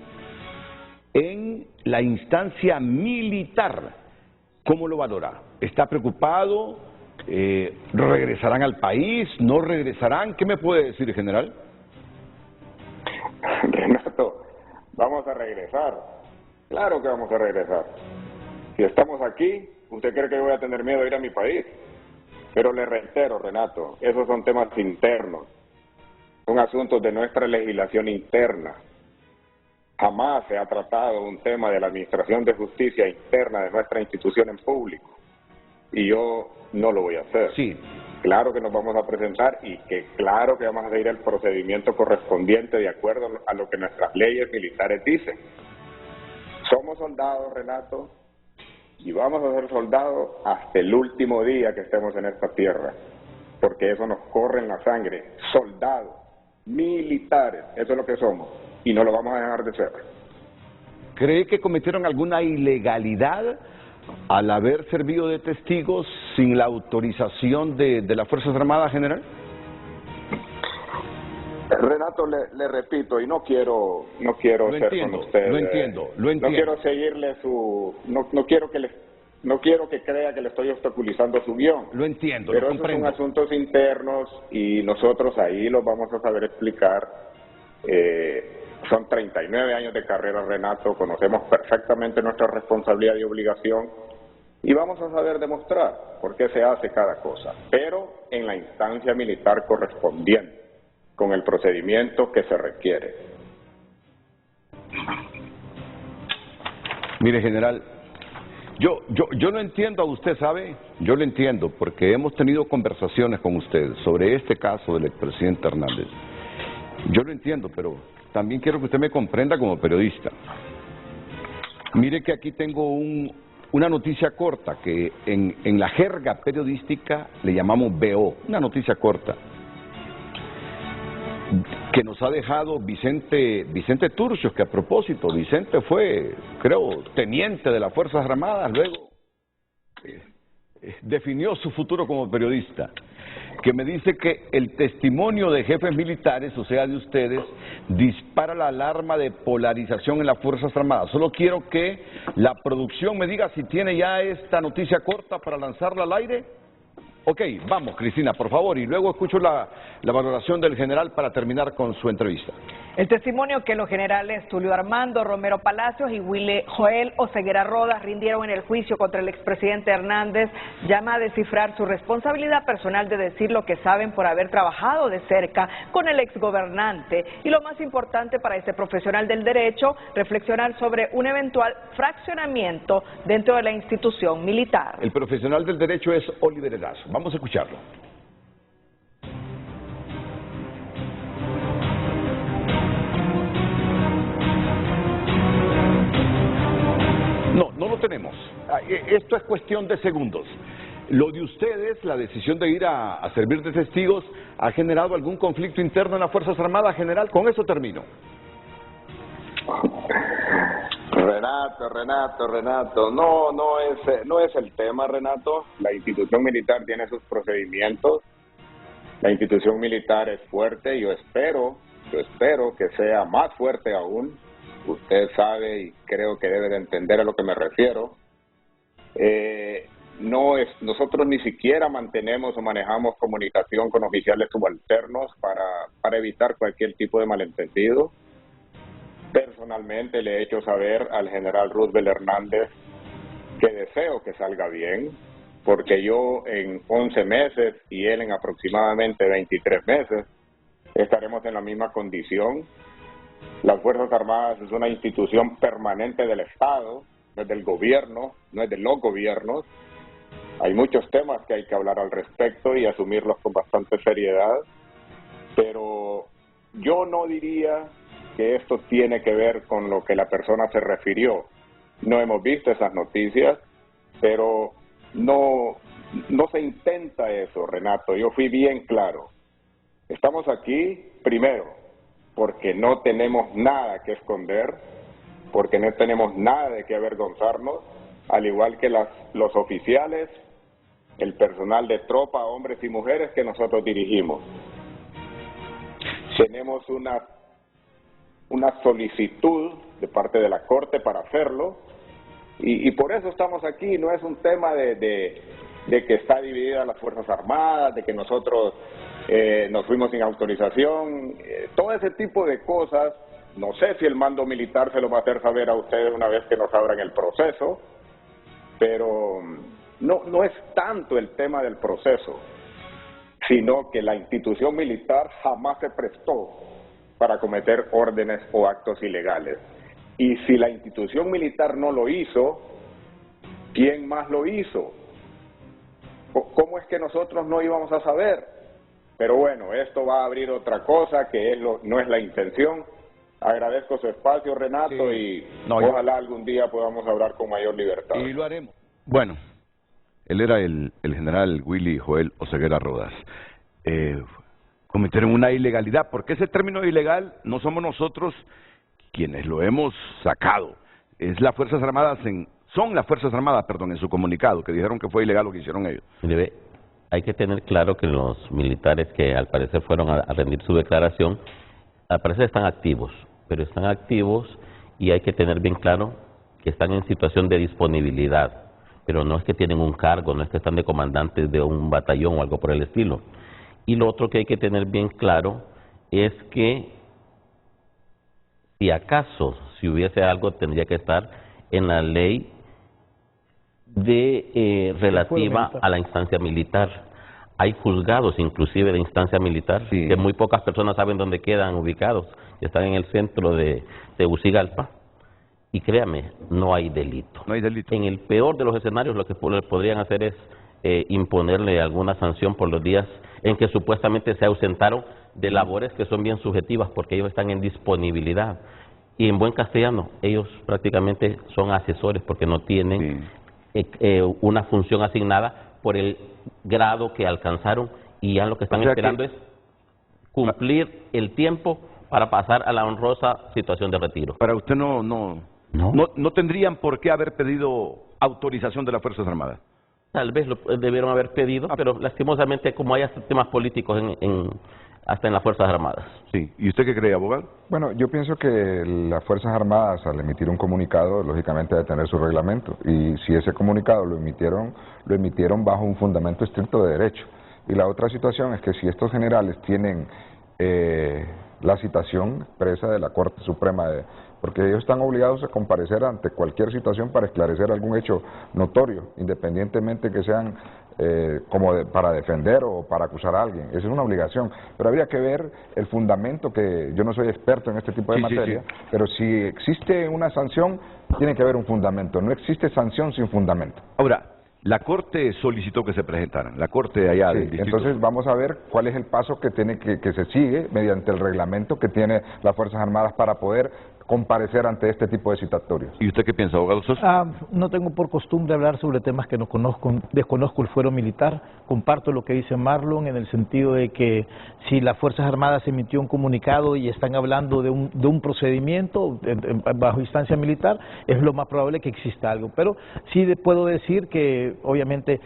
Speaker 1: en la instancia militar. ¿Cómo lo valora? ¿Está preocupado? ¿Regresarán al país? ¿No regresarán? ¿Qué me puede decir, general?
Speaker 9: Renato, vamos a regresar. Claro que vamos a regresar. Si estamos aquí, ¿usted cree que voy a tener miedo de ir a mi país? Pero le reitero, Renato, esos son temas internos. Son asuntos de nuestra legislación interna. Jamás se ha tratado un tema de la Administración de Justicia interna de nuestra institución en público. Y yo no lo voy a hacer.
Speaker 1: Sí.
Speaker 9: Claro que nos vamos a presentar y que claro que vamos a seguir el procedimiento correspondiente de acuerdo a lo que nuestras leyes militares dicen. Somos soldados, Renato, y vamos a ser soldados hasta el último día que estemos en esta tierra, porque eso nos corre en la sangre. Soldados, militares, eso es lo que somos, y no lo vamos a dejar de ser.
Speaker 1: ¿Cree que cometieron alguna ilegalidad al haber servido de testigos sin la autorización de las Fuerzas Armadas, general?
Speaker 9: Renato, le repito, y no quiero ser con usted.
Speaker 1: Lo entiendo.
Speaker 9: No quiero seguirle no quiero que crea que le estoy obstaculizando su guión.
Speaker 1: Lo entiendo,
Speaker 9: pero
Speaker 1: lo
Speaker 9: esos
Speaker 1: comprendo.
Speaker 9: son asuntos internos y nosotros ahí los vamos a saber explicar. Son 39 años de carrera, Renato, conocemos perfectamente nuestra responsabilidad y obligación y vamos a saber demostrar por qué se hace cada cosa, pero en la instancia militar correspondiente, con el procedimiento que se requiere.
Speaker 1: Mire, general, yo lo entiendo a usted, ¿sabe? Yo lo entiendo, porque hemos tenido conversaciones con usted sobre este caso del expresidente Hernández. Yo lo entiendo, pero también quiero que usted me comprenda como periodista. Mire que aquí tengo una noticia corta, que en la jerga periodística le llamamos BO, una noticia corta, que nos ha dejado Vicente Turcios, que a propósito, Vicente fue, creo, teniente de las Fuerzas Armadas, luego definió su futuro como periodista, que me dice que el testimonio de jefes militares, o sea, de ustedes, dispara la alarma de polarización en las Fuerzas Armadas. Solo quiero que la producción me diga si tiene ya esta noticia corta para lanzarla al aire. Ok, vamos, Cristina, por favor, y luego escucho la valoración del general para terminar con su entrevista.
Speaker 10: El testimonio que los generales Tulio Armando Romero Palacios y Joel Oseguera Rodas rindieron en el juicio contra el expresidente Hernández llama a descifrar su responsabilidad personal de decir lo que saben por haber trabajado de cerca con el exgobernante y, lo más importante para este profesional del derecho, reflexionar sobre un eventual fraccionamiento dentro de la institución militar.
Speaker 1: El profesional del derecho es Oliver Erazo. Vamos a escucharlo. No lo tenemos. Esto es cuestión de segundos. Lo de ustedes, la decisión de ir a servir de testigos, ¿ha generado algún conflicto interno en las Fuerzas Armadas, general? Con eso termino.
Speaker 9: Renato, no es el tema, Renato. La institución militar tiene sus procedimientos. La institución militar es fuerte. Yo espero que sea más fuerte aún. Usted sabe y creo que debe de entender a lo que me refiero. Nosotros ni siquiera mantenemos o manejamos comunicación con oficiales subalternos para evitar cualquier tipo de malentendido. Personalmente le he hecho saber al general Roosevelt Hernández que deseo que salga bien, porque yo en 11 meses y él en aproximadamente 23 meses estaremos en la misma condición. Las Fuerzas Armadas es una institución permanente del Estado, no es del gobierno, no es de los gobiernos. Hay muchos temas que hay que hablar al respecto y asumirlos con bastante seriedad, pero yo no diría que esto tiene que ver con lo que la persona se refirió. No hemos visto esas noticias, pero no se intenta eso, Renato. Yo fui bien claro. Estamos aquí, primero, porque no tenemos nada que esconder, porque no tenemos nada de qué avergonzarnos, al igual que los oficiales, el personal de tropa, hombres y mujeres que nosotros dirigimos. Tenemos una solicitud de parte de la Corte para hacerlo, y por eso estamos aquí. No es un tema de que está dividida las Fuerzas Armadas, de que nosotros nos fuimos sin autorización, todo ese tipo de cosas. No sé si el mando militar se lo va a hacer saber a ustedes una vez que nos abran el proceso, pero no es tanto el tema del proceso, sino que la institución militar jamás se prestó para cometer órdenes o actos ilegales. Y si la institución militar no lo hizo, ¿quién más lo hizo? ¿Cómo es que nosotros no íbamos a saber? Pero bueno, esto va a abrir otra cosa que no es la intención. Agradezco su espacio, Renato, ojalá algún día podamos hablar con mayor libertad.
Speaker 1: Y lo haremos. Bueno, él era el general Willy Joel Oseguera Rodas. Cometieron una ilegalidad, porque ese término ilegal no somos nosotros quienes lo hemos sacado. Es las Fuerzas Armadas son las Fuerzas Armadas, perdón, en su comunicado, que dijeron que fue ilegal lo que hicieron ellos.
Speaker 6: Hay que tener claro que los militares que al parecer fueron a rendir su declaración, al parecer están activos, pero están activos y hay que tener bien claro que están en situación de disponibilidad, pero no es que tienen un cargo, no es que están de comandantes de un batallón o algo por el estilo. Y lo otro que hay que tener bien claro es que si acaso, si hubiese algo, tendría que estar en la ley relativa a la instancia militar. Hay juzgados inclusive de instancia militar, que muy pocas personas saben dónde quedan ubicados, están en el centro de Tegucigalpa, y créame, no hay delito.
Speaker 1: No hay delito.
Speaker 6: En el peor de los escenarios lo que podrían hacer es imponerle alguna sanción por los días en que supuestamente se ausentaron de labores que son bien subjetivas, porque ellos están en disponibilidad. Y en buen castellano, ellos prácticamente son asesores porque no tienen una función asignada por el grado que alcanzaron, y ya lo que están esperando es cumplir el tiempo para pasar a la honrosa situación de retiro.
Speaker 1: Para usted no tendrían por qué haber pedido autorización de las Fuerzas Armadas.
Speaker 6: Tal vez lo debieron haber pedido, pero lastimosamente como hay temas políticos hasta en las Fuerzas Armadas.
Speaker 1: Sí. ¿Y usted qué cree, abogado?
Speaker 3: Bueno, yo pienso que las Fuerzas Armadas, al emitir un comunicado, lógicamente debe tener su reglamento. Y si ese comunicado lo emitieron bajo un fundamento estricto de derecho. Y la otra situación es que si estos generales tienen la citación expresa de la Corte Suprema, porque ellos están obligados a comparecer ante cualquier situación para esclarecer algún hecho notorio, independientemente que sean para defender o para acusar a alguien. Esa es una obligación, pero habría que ver el fundamento, que yo no soy experto en este tipo de materia, pero si existe una sanción, tiene que haber un fundamento. No existe sanción sin fundamento.
Speaker 1: Ahora, la Corte solicitó que se presentaran, la Corte allá del distrito.
Speaker 3: Entonces vamos a ver cuál es el paso que se sigue mediante el reglamento que tiene las Fuerzas Armadas para poder comparecer ante este tipo de citatorios.
Speaker 1: ¿Y usted qué piensa, abogado Sosa?
Speaker 2: No tengo por costumbre hablar sobre temas que no conozco, desconozco el fuero militar. Comparto lo que dice Marlon en el sentido de que si las Fuerzas Armadas emitió un comunicado y están hablando de un procedimiento bajo instancia militar, es lo más probable que exista algo. Pero sí puedo decir que obviamente,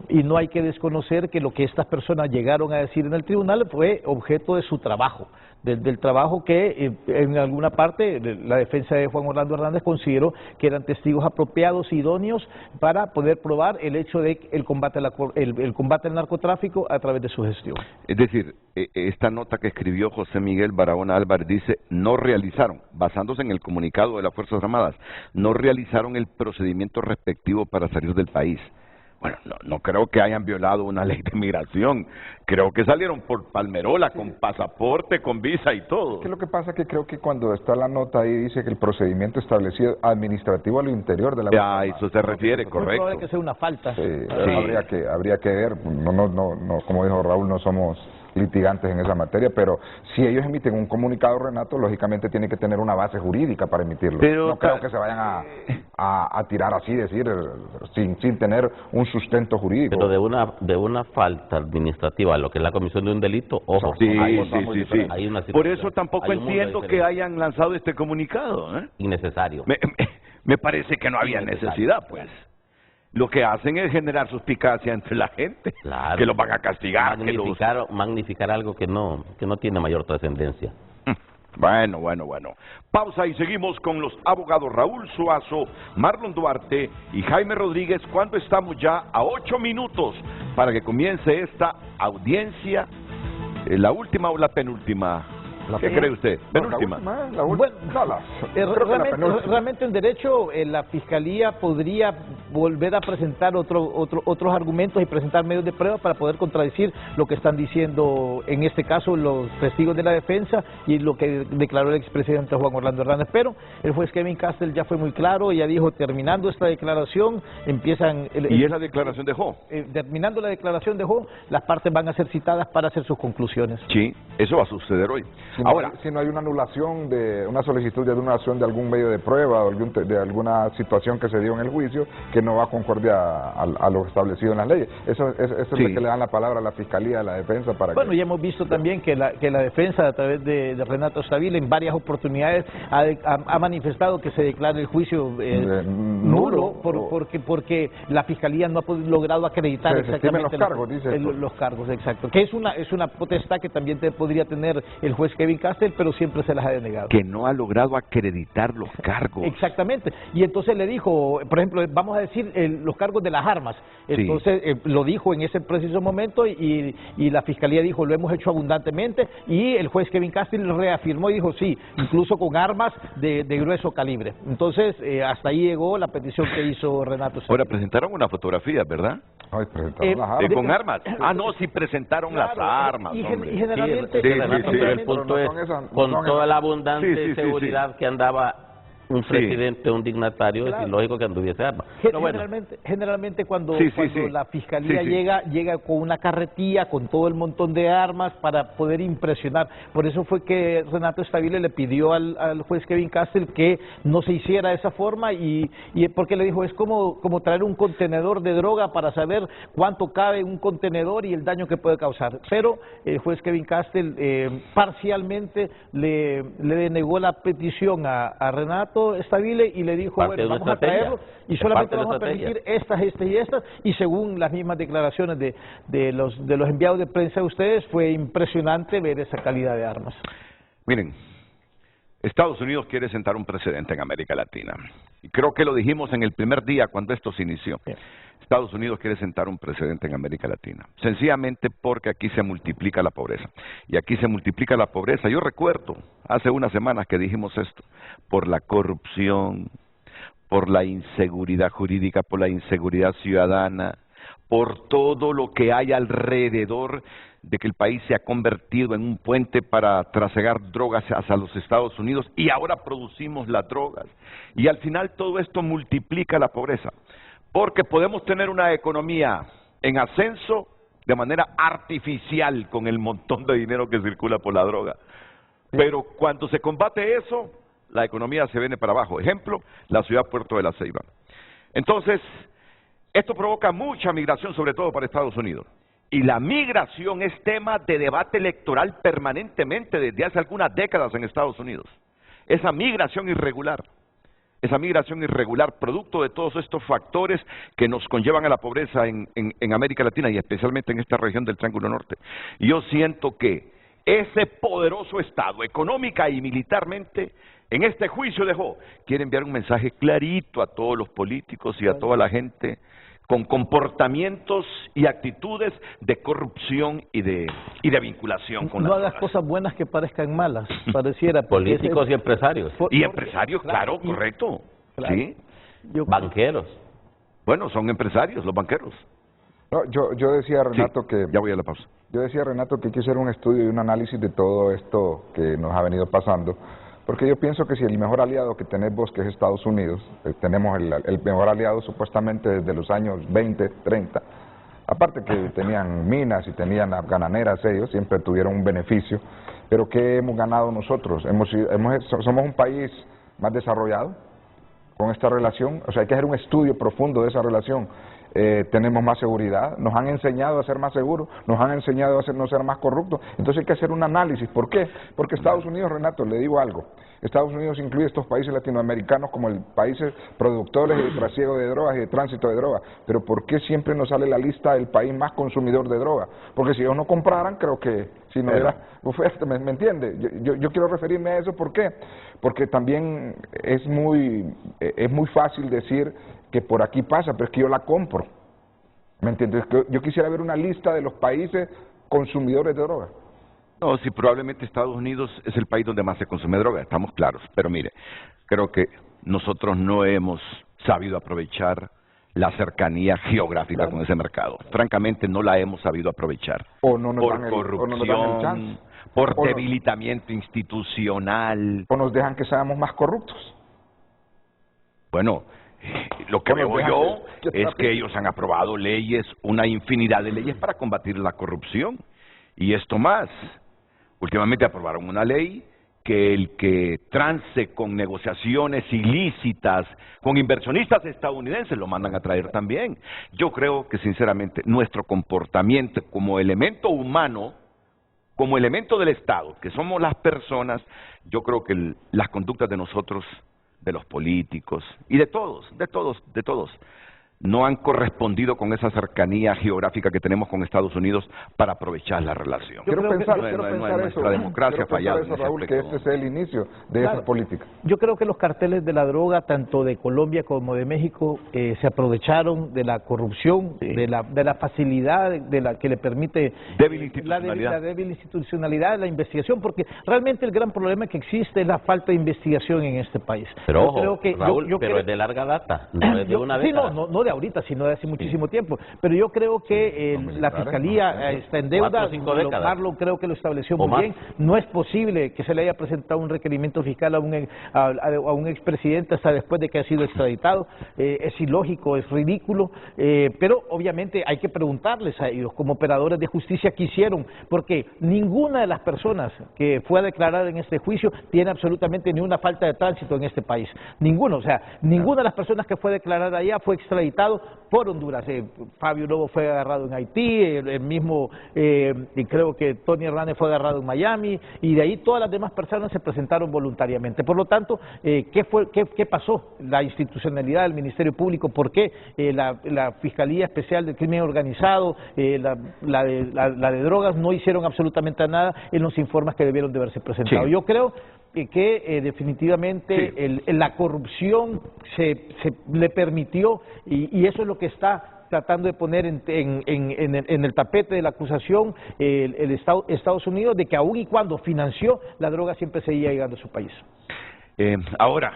Speaker 2: y no hay que desconocer que lo que estas personas llegaron a decir en el tribunal fue objeto de su trabajo, del trabajo que en alguna parte la defensa de Juan Orlando Hernández consideró que eran testigos apropiados, idóneos para poder probar el hecho de el combate al narcotráfico a través de su gestión.
Speaker 1: Es decir, esta nota que escribió José Miguel Barahona Álvarez dice, no realizaron, basándose en el comunicado de las Fuerzas Armadas, no realizaron el procedimiento respectivo para salir del país. Bueno, no creo que hayan violado una ley de migración. Creo que salieron por Palmerola, con pasaporte, con visa y todo.
Speaker 3: Es que lo que pasa es que creo que cuando está la nota ahí dice que el procedimiento establecido administrativo a lo interior de la...
Speaker 1: Ya, eso se refiere, correcto.
Speaker 2: Probable que sea una falta.
Speaker 3: Sí. Habría que ver. No, como dijo Raúl, no somos litigantes en esa materia, pero si ellos emiten un comunicado, Renato, lógicamente tiene que tener una base jurídica para emitirlo. Pero no creo que se vayan a tirar así, decir, sin tener un sustento jurídico.
Speaker 6: Pero de una falta administrativa, lo que es la comisión de un delito, ojo.
Speaker 1: Sí. Por eso tampoco entiendo que hayan lanzado este comunicado.
Speaker 6: Innecesario.
Speaker 1: Me parece que no había necesidad, pues. Lo que hacen es generar suspicacia entre la gente, que los van a castigar.
Speaker 6: Magnificar algo que no tiene mayor trascendencia.
Speaker 1: Bueno. Pausa y seguimos con los abogados Raúl Suazo, Marlon Duarte y Jaime Rodríguez cuando estamos ya a 8 minutos para que comience esta audiencia, la última o la penúltima. ¿Qué cree usted? Penúltima.
Speaker 2: Realmente en derecho la Fiscalía podría volver a presentar otros argumentos y presentar medios de prueba para poder contradecir lo que están diciendo, en este caso, los testigos de la defensa y lo que declaró el expresidente Juan Orlando Hernández. Pero el juez Kevin Castle ya fue muy claro, ya dijo, terminando esta declaración, empiezan...
Speaker 1: ¿Y es la declaración de Ho?
Speaker 2: Terminando la declaración de Ho, las partes van a ser citadas para hacer sus conclusiones.
Speaker 1: Sí, eso va a suceder hoy.
Speaker 3: Ahora, si no hay una anulación de una solicitud de anulación de algún medio de prueba o de alguna situación que se dio en el juicio que no va concordia a lo establecido en las leyes. Eso es lo que le dan la palabra a la Fiscalía, a la defensa para
Speaker 2: Bueno, ya hemos visto también que la defensa a través de Renato Stabile en varias oportunidades ha manifestado que se declare el juicio nulo porque la Fiscalía no ha logrado acreditar exactamente los cargos, exacto. Que es una potestad que también podría tener el juez Kevin Castle, pero siempre se las ha denegado.
Speaker 1: Que no ha logrado acreditar los cargos.
Speaker 2: Exactamente. Y entonces le dijo, por ejemplo, vamos a decir los cargos de las armas. Entonces lo dijo en ese preciso momento y la Fiscalía dijo, lo hemos hecho abundantemente, y el juez Kevin Castle reafirmó y dijo, sí, incluso con armas de grueso calibre. Entonces, hasta ahí llegó la petición que hizo Renato Stabile.
Speaker 1: Ahora, presentaron una fotografía, ¿verdad?
Speaker 3: Presentaron las armas.
Speaker 1: ¿Con armas? No, sí presentaron las armas.
Speaker 2: Y generalmente...
Speaker 6: el punto es, con toda la abundancia y seguridad que andaba un presidente, un dignatario, es ilógico que anduviese armas.
Speaker 2: Generalmente cuando la Fiscalía llega con una carretilla, con todo el montón de armas para poder impresionar. Por eso fue que Renato Stabile le pidió al juez Kevin Castle que no se hiciera de esa forma y porque le dijo, es como traer un contenedor de droga para saber cuánto cabe un contenedor y el daño que puede causar. Pero el juez Kevin Castle parcialmente le denegó la petición a Renato Stabile y le dijo, bueno, vamos a traerlo y solamente vamos a permitir estas y según las mismas declaraciones de los enviados de prensa de ustedes, fue impresionante ver esa calidad de armas.
Speaker 1: Miren, Estados Unidos quiere sentar un precedente en América Latina y creo que lo dijimos en el primer día cuando esto se inició. Estados Unidos quiere sentar un precedente en América Latina, sencillamente porque aquí se multiplica la pobreza. Y aquí se multiplica la pobreza. Yo recuerdo, hace unas semanas que dijimos esto, por la corrupción, por la inseguridad jurídica, por la inseguridad ciudadana, por todo lo que hay alrededor de que el país se ha convertido en un puente para trasegar drogas hacia los Estados Unidos y ahora producimos las drogas. Y al final todo esto multiplica la pobreza. Porque podemos tener una economía en ascenso de manera artificial con el montón de dinero que circula por la droga. Pero cuando se combate eso, la economía se viene para abajo. Ejemplo, la ciudad Puerto de la Ceiba. Entonces, esto provoca mucha migración, sobre todo para Estados Unidos. Y la migración es tema de debate electoral permanentemente desde hace algunas décadas en Estados Unidos. Esa migración irregular. Producto de todos estos factores que nos conllevan a la pobreza en América Latina y especialmente en esta región del Triángulo Norte. Y yo siento que ese poderoso Estado, económica y militarmente, en este juicio de Ho, quiere enviar un mensaje clarito a todos los políticos y a toda la gente con comportamientos y actitudes de corrupción y de vinculación con
Speaker 2: no hagas cosas buenas que parezcan malas, pareciera.
Speaker 6: Políticos y empresarios.
Speaker 1: Y empresarios, claro, correcto.
Speaker 2: Claro.
Speaker 1: Sí.
Speaker 6: Banqueros.
Speaker 1: Bueno, son empresarios los banqueros.
Speaker 3: No, yo decía, Renato, que...
Speaker 1: Ya voy a la pausa.
Speaker 3: Yo decía, Renato, que hay que hacer un estudio y un análisis de todo esto que nos ha venido pasando. Porque yo pienso que si el mejor aliado que tenemos, que es Estados Unidos, tenemos el mejor aliado supuestamente desde los años 20, 30, aparte que tenían minas y tenían gananeras ellos, siempre tuvieron un beneficio, pero ¿qué hemos ganado nosotros? Somos un país más desarrollado con esta relación, o sea, hay que hacer un estudio profundo de esa relación. tenemos más seguridad, nos han enseñado a ser más seguros, nos han enseñado a no ser más corruptos. Entonces hay que hacer un análisis. ¿Por qué? Porque Estados Unidos, Renato, le digo algo, Estados Unidos incluye estos países latinoamericanos como países productores de trasiego de drogas y de tránsito de drogas. Pero ¿por qué siempre nos sale la lista del país más consumidor de drogas? Porque si ellos no compraran, creo que si no era oferta, ¿me entiende? Yo quiero referirme a eso, ¿por qué? Porque también es muy fácil decir que por aquí pasa, pero es que yo la compro, ¿me entiendes? Yo quisiera ver una lista de los países consumidores de drogas.
Speaker 1: No, sí, probablemente Estados Unidos es el país donde más se consume droga, estamos claros. Pero mire, creo que nosotros no hemos sabido aprovechar la cercanía geográfica con ese mercado. Francamente, no la hemos sabido aprovechar.
Speaker 3: O no nos
Speaker 1: por
Speaker 3: dan
Speaker 1: corrupción,
Speaker 3: o no nos dan el chance.
Speaker 1: por debilitamiento institucional.
Speaker 3: O nos dejan que seamos más corruptos.
Speaker 1: Bueno, lo que veo yo es que ellos han aprobado leyes, una infinidad de leyes para combatir la corrupción. Y esto más. Últimamente aprobaron una ley que el que trance con negociaciones ilícitas con inversionistas estadounidenses lo mandan a traer también. Yo creo que sinceramente nuestro comportamiento como elemento humano, como elemento del Estado, que somos las personas, yo creo que las conductas de nosotros, de los políticos y de todos, no han correspondido con esa cercanía geográfica que tenemos con Estados Unidos para aprovechar la relación.
Speaker 3: Quiero pensar
Speaker 1: nuestra democracia ha fallado en ese
Speaker 3: Raúl, que este sea el inicio de esa política.
Speaker 2: Yo creo que los carteles de la droga, tanto de Colombia como de México, se aprovecharon de la corrupción, de la facilidad de la que le permite la débil institucionalidad, la investigación, porque realmente el gran problema que existe es la falta de investigación en este país.
Speaker 6: Pero ojo, Raúl, pero es de larga data, no es de una década.
Speaker 2: No de ahorita, sino de hace muchísimo tiempo. Pero yo creo que la Fiscalía está en deuda. Marlon creo que lo estableció muy bien. No es posible que se le haya presentado un requerimiento fiscal a un expresidente hasta después de que ha sido extraditado. Es ilógico, es ridículo, pero obviamente hay que preguntarles a ellos, como operadores de justicia, qué hicieron, porque ninguna de las personas que fue a declarar en este juicio tiene absolutamente ni una falta de tránsito en este país. Ninguno, o sea, ninguna de las personas que fue a declarar allá fue extraditado por Honduras. Fabio Lobo fue agarrado en Haití, el mismo, y creo que Tony Hernández fue agarrado en Miami, y de ahí todas las demás personas se presentaron voluntariamente. Por lo tanto, ¿qué pasó? La institucionalidad del Ministerio Público, ¿por qué la Fiscalía Especial del Crimen Organizado, la de drogas, no hicieron absolutamente nada en los informes que debieron de haberse presentado? Sí. Yo creo que definitivamente la corrupción se le permitió, y eso es lo que está tratando de poner en el tapete de la acusación Estados Unidos, de que aun y cuando financió la droga siempre seguía llegando a su país.
Speaker 1: Ahora,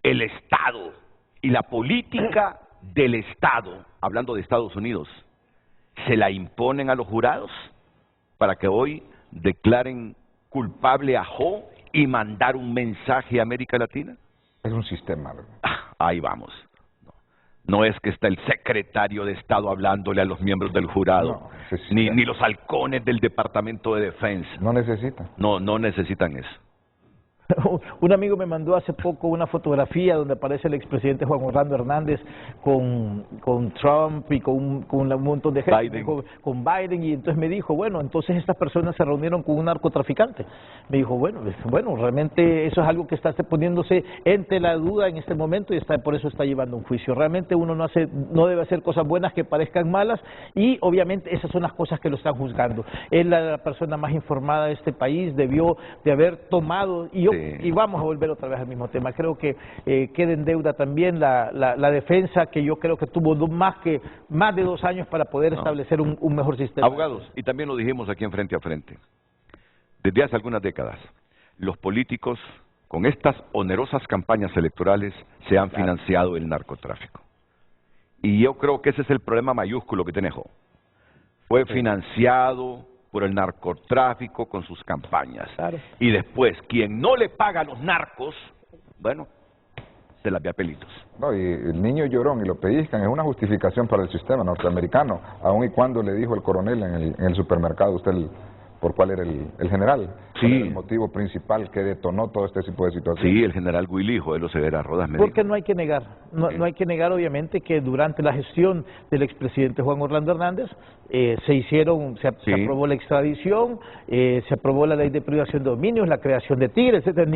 Speaker 1: el Estado y la política del Estado, hablando de Estados Unidos, ¿se la imponen a los jurados para que hoy declaren culpable a Jo y mandar un mensaje a América Latina?
Speaker 3: Es un sistema, ¿verdad?
Speaker 1: Ahí vamos. No es que está el secretario de Estado hablándole a los miembros del jurado, ni los halcones del Departamento de Defensa.
Speaker 3: No necesitan.
Speaker 1: No necesitan eso.
Speaker 2: Un amigo me mandó hace poco una fotografía donde aparece el expresidente Juan Orlando Hernández con Trump y con un montón de gente, con Biden, y entonces me dijo, bueno, entonces estas personas se reunieron con un narcotraficante. Me dijo, bueno, realmente eso es algo que está poniéndose entre la duda en este momento, y por eso está llevando un juicio. Realmente uno no debe hacer cosas buenas que parezcan malas, y obviamente esas son las cosas que lo están juzgando. Es la persona más informada de este país, debió de haber tomado, y vamos a volver otra vez al mismo tema. Creo que queda en deuda también la defensa, que yo creo que tuvo más de 2 años para poder establecer un mejor sistema.
Speaker 1: Abogados, y también lo dijimos aquí en Frente a Frente, desde hace algunas décadas, los políticos con estas onerosas campañas electorales se han financiado el narcotráfico. Y yo creo que ese es el problema mayúsculo que tiene Jo. Fue financiado por el narcotráfico con sus campañas. Claro. Y después, quien no le paga a los narcos, bueno, se las ve a pelitos.
Speaker 3: No, y el niño llorón y lo pellizcan es una justificación para el sistema norteamericano, aun y cuando le dijo el coronel en el supermercado, usted por cuál era el general.
Speaker 1: Sí.
Speaker 3: ¿Cuál era el motivo principal que detonó todo este tipo de situaciones?
Speaker 1: Sí, el general Willy Joel Oseguera Rodas me
Speaker 2: Porque
Speaker 1: dijo.
Speaker 2: no hay que negar, no hay que negar obviamente que durante la gestión del expresidente Juan Orlando Hernández se aprobó la extradición, se aprobó la ley de privación de dominios, la creación de tigres, etcétera.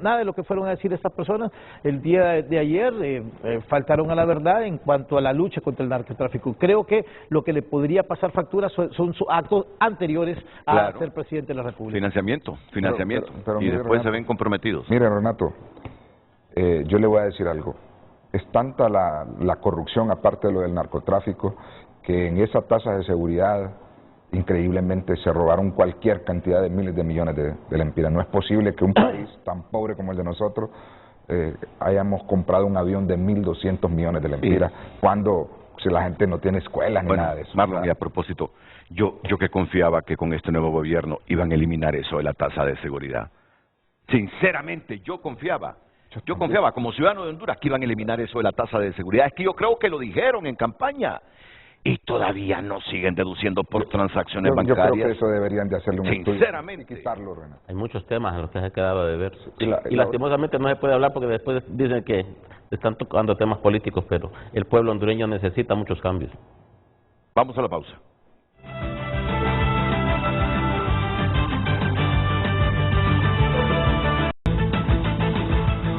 Speaker 2: Nada de lo que fueron a decir estas personas el día de ayer faltaron a la verdad en cuanto a la lucha contra el narcotráfico. Creo que lo que le podría pasar factura son sus actos anteriores a ser presidente de la República.
Speaker 1: Financiamiento.
Speaker 3: Pero
Speaker 1: Y
Speaker 3: mire,
Speaker 1: después
Speaker 3: Renato,
Speaker 1: se ven comprometidos.
Speaker 3: Mire, Renato, yo le voy a decir algo. Es tanta la corrupción, aparte de lo del narcotráfico, que en esa tasa de seguridad, increíblemente, se robaron cualquier cantidad de miles de millones de lempiras. No es posible que un país tan pobre como el de nosotros hayamos comprado un avión de 1.200 millones de lempiras, cuando si la gente no tiene escuelas ni nada de eso.
Speaker 1: Marlon, y a propósito, yo que confiaba que con este nuevo gobierno iban a eliminar eso de la tasa de seguridad. Sinceramente, yo confiaba como ciudadano de Honduras que iban a eliminar eso de la tasa de seguridad. Es que yo creo que lo dijeron en campaña y todavía no siguen deduciendo por transacciones bancarias.
Speaker 3: Yo creo que eso deberían de hacerle un
Speaker 1: sinceramente
Speaker 3: estudio y quitarlo, Renato.
Speaker 6: Hay muchos temas en los que se ha quedado de ver. Y lastimosamente no se puede hablar porque después dicen que están tocando temas políticos, pero el pueblo hondureño necesita muchos cambios.
Speaker 1: Vamos a la pausa.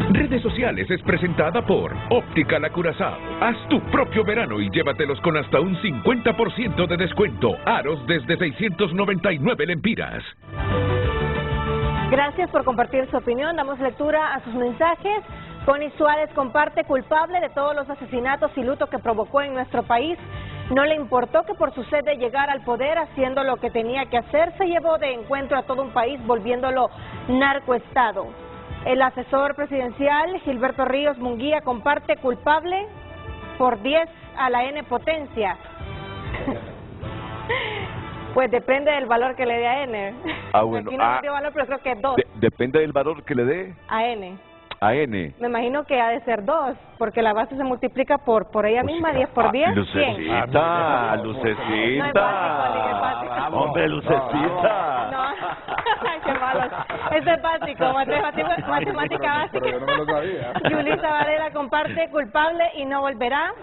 Speaker 7: Redes Sociales es presentada por Óptica La Curazao. Haz tu propio verano y llévatelos con hasta un 50% de descuento. Aros desde 699 lempiras.
Speaker 4: Gracias por compartir su opinión. Damos lectura a sus mensajes. Connie Suárez comparte: culpable de todos los asesinatos y luto que provocó en nuestro país. No le importó que por su sed de llegar al poder, haciendo lo que tenía que hacer, se llevó de encuentro a todo un país, volviéndolo narcoestado. El asesor presidencial Gilberto Ríos Munguía comparte: culpable por 10 a la N potencia. Pues depende del valor que le dé a N.
Speaker 1: Bueno.
Speaker 4: Aquí no me dio valor, pero creo que es 2.
Speaker 1: Depende del valor que le dé
Speaker 4: a N.
Speaker 1: A N.
Speaker 4: Me imagino que ha de ser 2, porque la base se multiplica por ella misma, 10 por 10.
Speaker 1: Lucecita, Lucecita. Hombre, Lucecita.
Speaker 4: No, qué malo. Eso es básico, matemática básica.
Speaker 3: Pero yo no me lo sabía.
Speaker 4: Yulisa Varela comparte: culpable y no volverá.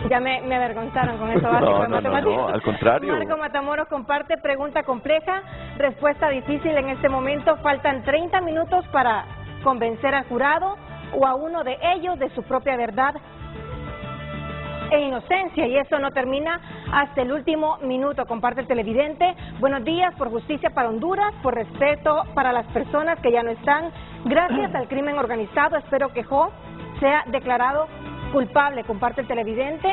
Speaker 4: Ya me avergonzaron con eso básico de matemáticas.
Speaker 1: No, al contrario.
Speaker 4: Marco Matamoros comparte: pregunta compleja, respuesta difícil en este momento. Faltan 30 minutos para convencer al jurado o a uno de ellos de su propia verdad e inocencia, y eso no termina hasta el último minuto. Comparte el televidente: buenos días, por justicia para Honduras, por respeto para las personas que ya no están, gracias al crimen organizado, espero que Jo sea declarado culpable. Comparte el televidente.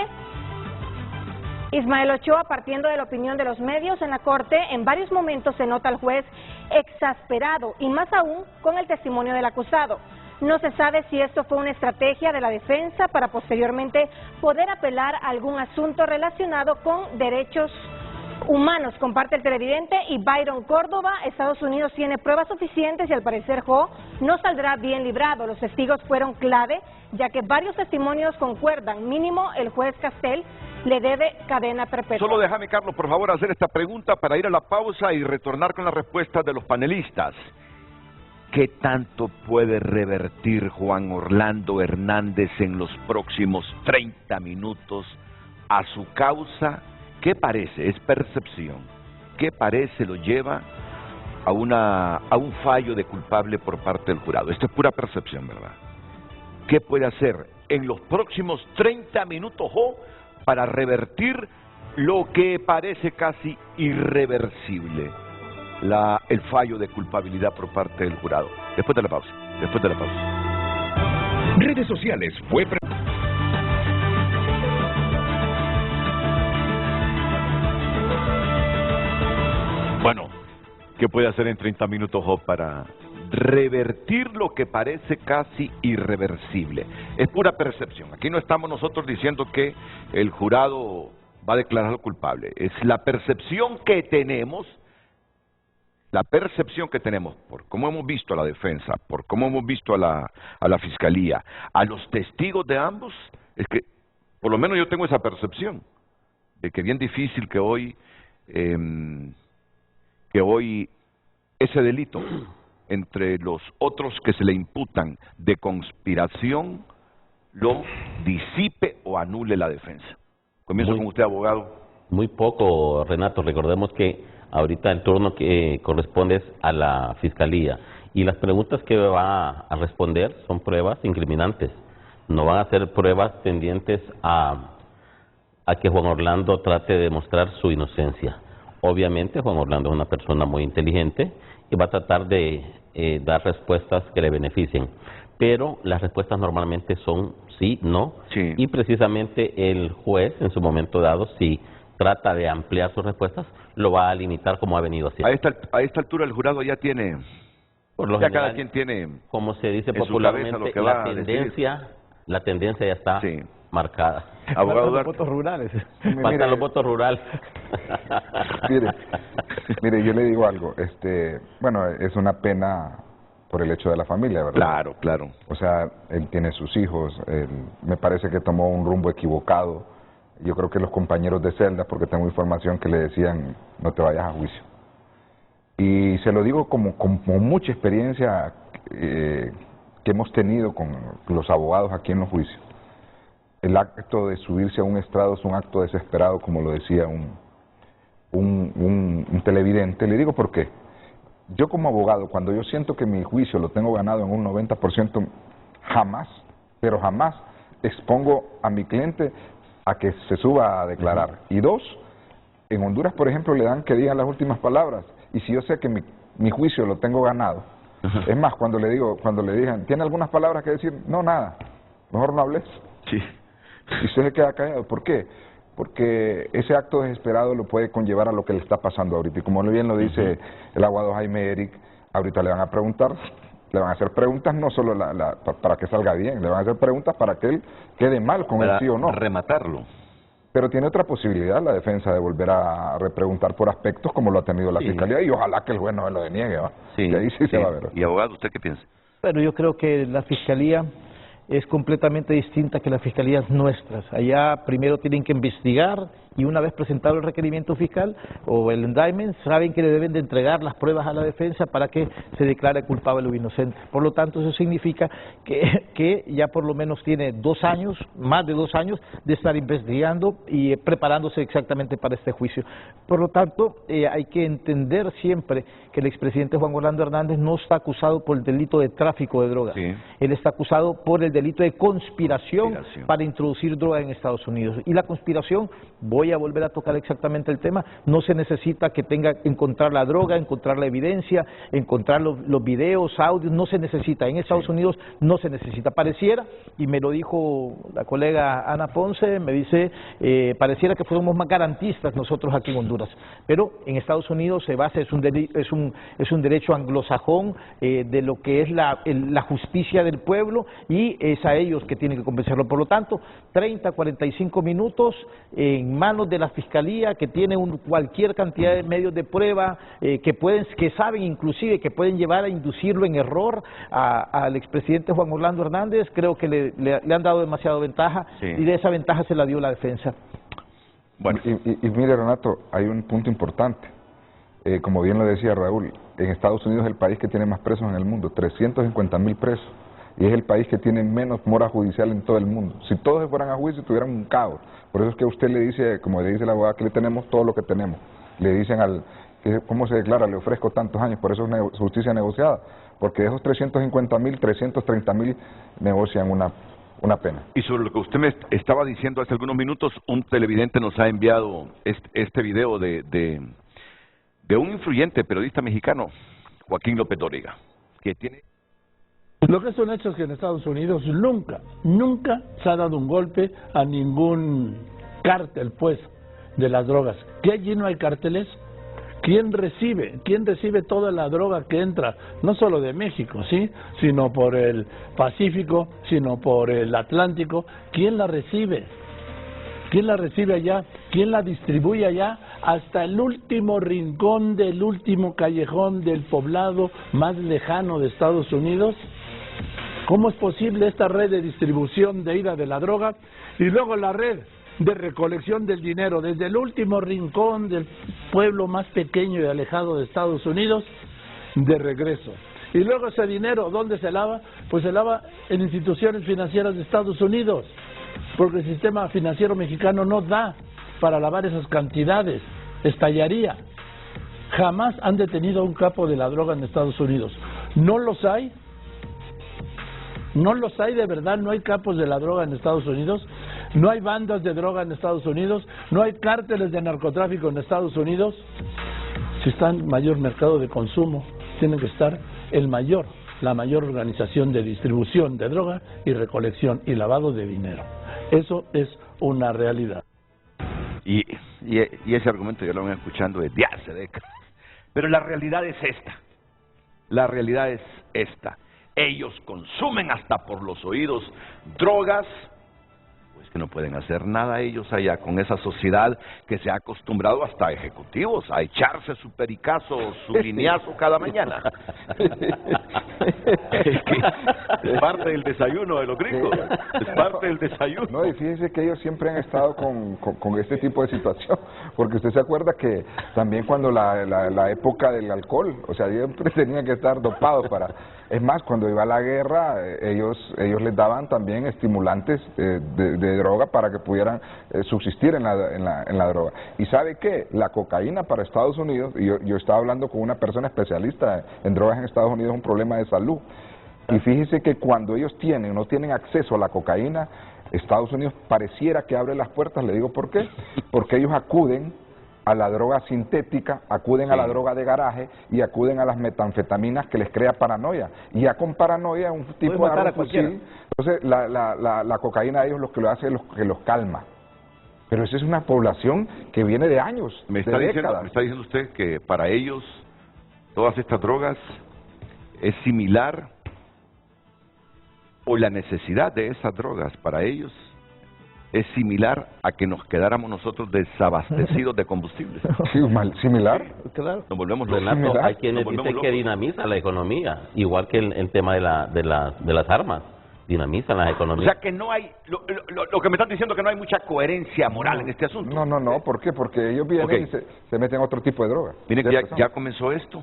Speaker 4: Ismael Ochoa, partiendo de la opinión de los medios en la corte, en varios momentos se nota al juez exasperado, y más aún con el testimonio del acusado. No se sabe si esto fue una estrategia de la defensa para posteriormente poder apelar a algún asunto relacionado con derechos humanos. Comparte el televidente. Y Byron Córdoba: Estados Unidos tiene pruebas suficientes y al parecer Jo no saldrá bien librado. Los testigos fueron clave, ya que varios testimonios concuerdan. Mínimo el juez Castel le debe cadena perpetua.
Speaker 1: Solo déjame, Carlos, por favor, hacer esta pregunta para ir a la pausa y retornar con las respuestas de los panelistas. ¿Qué tanto puede revertir Juan Orlando Hernández en los próximos 30 minutos a su causa? ¿Qué parece? Es percepción. ¿Qué parece lo lleva a un fallo de culpable por parte del jurado? Esto es pura percepción, ¿verdad? ¿Qué puede hacer en los próximos 30 minutos para revertir lo que parece casi irreversible? El fallo de culpabilidad por parte del jurado. Después de la pausa.
Speaker 7: Redes Sociales fue...
Speaker 1: Bueno, ¿qué puede hacer en 30 minutos para revertir lo que parece casi irreversible? Es pura percepción. Aquí no estamos nosotros diciendo que el jurado va a declararlo culpable. Es la percepción que tenemos. Por cómo hemos visto a la defensa, por cómo hemos visto a la fiscalía, a los testigos de ambos, es que por lo menos yo tengo esa percepción de que es bien difícil que hoy que hoy ese delito, entre los otros que se le imputan de conspiración, lo disipe o anule la defensa? Comienzo con usted, abogado.
Speaker 6: Muy poco, Renato. Recordemos que ahorita el turno que corresponde es a la Fiscalía. Y las preguntas que va a responder son pruebas incriminantes. No van a ser pruebas tendientes a que Juan Orlando trate de demostrar su inocencia. Obviamente Juan Orlando es una persona muy inteligente y va a tratar de dar respuestas que le beneficien. Pero las respuestas normalmente son sí, no,
Speaker 1: sí.
Speaker 6: Y precisamente el juez en su momento dado, si trata de ampliar sus respuestas, lo va a limitar como ha venido haciendo.
Speaker 1: A esta altura el jurado ya tiene,
Speaker 6: por lo
Speaker 1: ya
Speaker 6: general,
Speaker 1: cada quien tiene,
Speaker 6: como se dice
Speaker 1: en su
Speaker 6: popularmente,
Speaker 1: cabeza lo que va
Speaker 6: la tendencia ya está marcada.
Speaker 2: Abogado, los votos rurales.
Speaker 6: Faltan los votos rurales.
Speaker 3: Mire, yo le digo algo, bueno, es una pena por el hecho de la familia, ¿verdad?
Speaker 1: Claro, claro.
Speaker 3: O sea, él tiene sus hijos, me parece que tomó un rumbo equivocado. Yo creo que los compañeros de celda, porque tengo información que le decían, no te vayas a juicio. Y se lo digo como mucha experiencia que hemos tenido con los abogados aquí en los juicios. El acto de subirse a un estrado es un acto desesperado, como lo decía un televidente. Le digo por qué. Yo como abogado, cuando yo siento que mi juicio lo tengo ganado en un 90%, jamás, pero jamás expongo a mi cliente a que se suba a declarar. Y dos, en Honduras, por ejemplo, le dan que digan las últimas palabras. Y si yo sé que mi juicio lo tengo ganado, es más, cuando le digan, ¿tiene algunas palabras que decir? No, nada, mejor no hables.
Speaker 1: Sí.
Speaker 3: Y usted se queda callado. ¿Por qué? Porque ese acto desesperado lo puede conllevar a lo que le está pasando ahorita. Y como bien lo dice el abogado Jaime Eric, ahorita le van a preguntar, le van a hacer preguntas no solo para que salga bien, le van a hacer preguntas para que él quede mal con el sí o no.
Speaker 1: Rematarlo.
Speaker 3: Pero tiene otra posibilidad la defensa de volver a repreguntar por aspectos como lo ha tenido la Fiscalía, y ojalá que el juez no se lo deniegue, ¿va?
Speaker 1: Sí,
Speaker 3: y ahí sí se va a ver.
Speaker 1: Y abogado, ¿usted qué piensa?
Speaker 2: Bueno, yo creo que la Fiscalía es completamente distinta que las fiscalías nuestras. Allá primero tienen que investigar y una vez presentado el requerimiento fiscal o el indictment, saben que le deben de entregar las pruebas a la defensa para que se declare culpable o inocente. Por lo tanto, eso significa que ya por lo menos tiene 2 años, más de 2 años, de estar investigando y preparándose exactamente para este juicio. Por lo tanto, hay que entender siempre que el expresidente Juan Orlando Hernández no está acusado por el delito de tráfico de drogas.
Speaker 1: Sí.
Speaker 2: Él está acusado por el delito de conspiración para introducir droga en Estados Unidos. Y la conspiración, voy a volver a tocar exactamente el tema, no se necesita que tenga que encontrar la droga, encontrar la evidencia, encontrar los videos, audios, no se necesita. En Estados Unidos no se necesita. Pareciera, y me lo dijo la colega Ana Ponce, me dice, pareciera que fuéramos más garantistas nosotros aquí en Honduras. Pero en Estados Unidos se basa, es un derecho anglosajón de lo que es la justicia del pueblo, y es a ellos que tienen que convencerlo. Por lo tanto, 30, 45 minutos en manos de la Fiscalía, que tiene cualquier cantidad de medios de prueba, que saben inclusive que pueden llevar a inducirlo en error al expresidente Juan Orlando Hernández. Creo que le han dado demasiada ventaja, y de esa ventaja se la dio la defensa.
Speaker 3: Bueno. Y mire, Renato, hay un punto importante. Como bien lo decía Raúl, en Estados Unidos es el país que tiene más presos en el mundo, 350,000 presos. Y es el país que tiene menos mora judicial en todo el mundo. Si todos se fueran a juicio, tuvieran un caos. Por eso es que usted le dice, como le dice el abogado, que le tenemos todo lo que tenemos. Le dicen ¿cómo se declara? Le ofrezco tantos años, por eso es justicia negociada. Porque de esos 350,000, 330,000 negocian una pena.
Speaker 1: Y sobre lo que usted me estaba diciendo hace algunos minutos, un televidente nos ha enviado este video de un influyente periodista mexicano, Joaquín López Dóriga, que tiene...
Speaker 11: Lo que es un hecho es que en Estados Unidos nunca se ha dado un golpe a ningún cártel, pues, de las drogas. ¿Que allí no hay cárteles? ¿Quién recibe toda la droga que entra, no solo de México, sí, sino por el Pacífico, sino por el Atlántico? ¿Quién la recibe? ¿Quién la recibe allá? ¿Quién la distribuye allá? Hasta el último rincón del último callejón del poblado más lejano de Estados Unidos. ¿Cómo es posible esta red de distribución de ida de la droga? Y luego la red de recolección del dinero desde el último rincón del pueblo más pequeño y alejado de Estados Unidos de regreso. Y luego ese dinero, ¿dónde se lava? Pues se lava en instituciones financieras de Estados Unidos, porque el sistema financiero mexicano no da para lavar esas cantidades, estallaría. Jamás han detenido a un capo de la droga en Estados Unidos. ¿No los hay? ¿No los hay de verdad? ¿No hay capos de la droga en Estados Unidos? ¿No hay bandas de droga en Estados Unidos? ¿No hay cárteles de narcotráfico en Estados Unidos? Si está en mayor mercado de consumo, tiene que estar la mayor organización de distribución de droga y recolección y lavado de dinero. Eso es una realidad.
Speaker 1: Y ese argumento ya lo vengo escuchando desde hace décadas. Pero la realidad es esta. La realidad es esta. Ellos consumen hasta por los oídos drogas, pues que no pueden hacer nada ellos allá con esa sociedad que se ha acostumbrado hasta ejecutivos a echarse su pericazo, su lineazo cada mañana. Es parte del desayuno de los gringos, es parte del desayuno.
Speaker 3: No, y fíjense que ellos siempre han estado con este tipo de situación, porque usted se acuerda que también cuando la época del alcohol, o sea, siempre tenían que estar dopados para... Es más, cuando iba a la guerra, ellos les daban también estimulantes de droga para que pudieran subsistir en la droga. ¿Y sabe qué? La cocaína para Estados Unidos, y yo estaba hablando con una persona especialista en drogas en Estados Unidos, es un problema de salud. Y fíjese que cuando ellos no tienen acceso a la cocaína, Estados Unidos pareciera que abre las puertas. Le digo por qué. Porque ellos acuden a la droga sintética, acuden a la droga de garaje y acuden a las metanfetaminas que les crea paranoia. Y ya con paranoia, un tipo de arma fusil, entonces la cocaína a ellos lo que lo hace es que los calma. Pero esa es una población que viene de años,
Speaker 1: me está diciendo usted que para ellos todas estas drogas es similar, o la necesidad de esas drogas para ellos es similar a que nos quedáramos nosotros desabastecidos de combustible.
Speaker 3: Sí, similar.
Speaker 2: Claro.
Speaker 1: Nos volvemos
Speaker 6: Renato, hay quienes dicen que dinamiza la economía, igual que el tema de las armas, dinamizan las economías.
Speaker 1: O sea que no hay, lo que me están diciendo es que no hay mucha coherencia moral en este asunto.
Speaker 3: No, ¿por qué? Porque ellos vienen y se meten a otro tipo de droga.
Speaker 1: Miren que ya comenzó esto.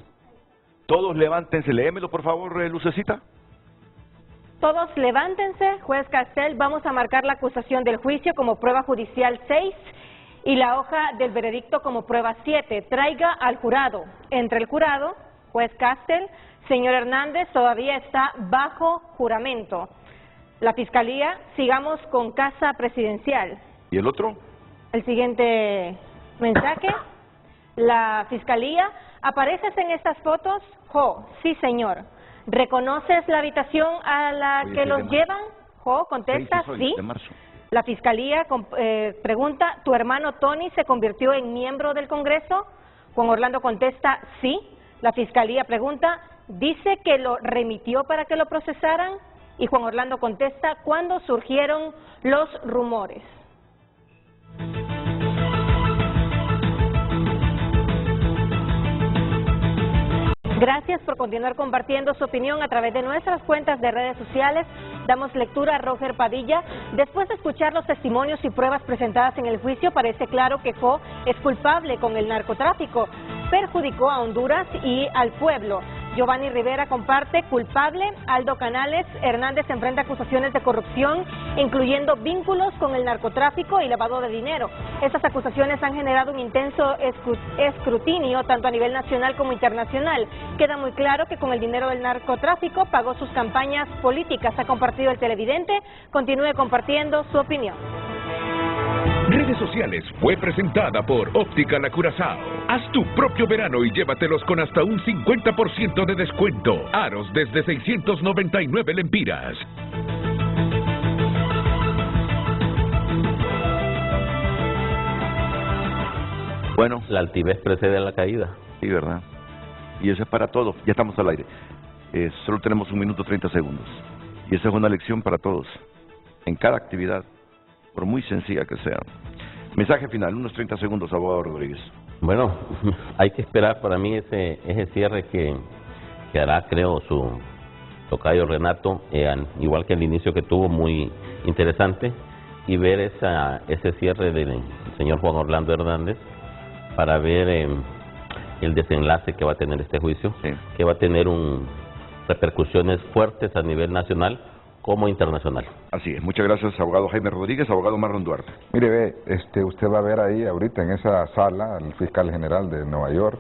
Speaker 1: Todos levántense, léemelo por favor, Lucecita.
Speaker 4: Todos levántense, juez Castel, vamos a marcar la acusación del juicio como prueba judicial 6 y la hoja del veredicto como prueba 7. Traiga al jurado. Entre el jurado, juez Castel, señor Hernández todavía está bajo juramento. La fiscalía, sigamos con casa presidencial.
Speaker 1: ¿Y el otro?
Speaker 4: El siguiente mensaje. La fiscalía, ¿apareces en estas fotos? Jo, sí señor. ¿Reconoces la habitación a la que los llevan? Jo, contesta, sí. La fiscalía pregunta, ¿tu hermano Tony se convirtió en miembro del Congreso? Juan Orlando contesta, sí. La fiscalía pregunta, ¿dice que lo remitió para que lo procesaran? Y Juan Orlando contesta, ¿cuándo surgieron los rumores? Gracias por continuar compartiendo su opinión a través de nuestras cuentas de redes sociales. Damos lectura a Roger Padilla. Después de escuchar los testimonios y pruebas presentadas en el juicio, parece claro que Jo es culpable con el narcotráfico. Perjudicó a Honduras y al pueblo. Giovanni Rivera comparte culpable. Aldo Canales Hernández enfrenta acusaciones de corrupción, incluyendo vínculos con el narcotráfico y lavado de dinero. Estas acusaciones han generado un intenso escrutinio tanto a nivel nacional como internacional. Queda muy claro que con el dinero del narcotráfico pagó sus campañas políticas. Ha compartido el televidente. Continúe compartiendo su opinión.
Speaker 7: Redes sociales fue presentada por Óptica La Curazao. Haz tu propio verano y llévatelos con hasta un 50% de descuento. Aros desde 699 lempiras.
Speaker 1: Bueno,
Speaker 6: la altivez precede a la caída.
Speaker 1: Sí, ¿verdad? Y eso es para todos. Ya estamos al aire. Solo tenemos 1 minuto 30 segundos. Y esa es una lección para todos. En cada actividad, por muy sencilla que sea. Mensaje final, unos 30 segundos, abogado Rodríguez.
Speaker 6: Bueno, hay que esperar para mí ese cierre que hará, creo, su tocayo Renato, igual que el inicio que tuvo, muy interesante. y ver ese cierre del señor Juan Orlando Hernández para ver el desenlace que va a tener este juicio, que va a tener repercusiones fuertes a nivel nacional como internacional.
Speaker 1: Así es. Muchas gracias, abogado Jaime Rodríguez. Abogado Marlon Duarte.
Speaker 3: Mire, ve, usted va a ver ahí ahorita en esa sala al fiscal general de Nueva York,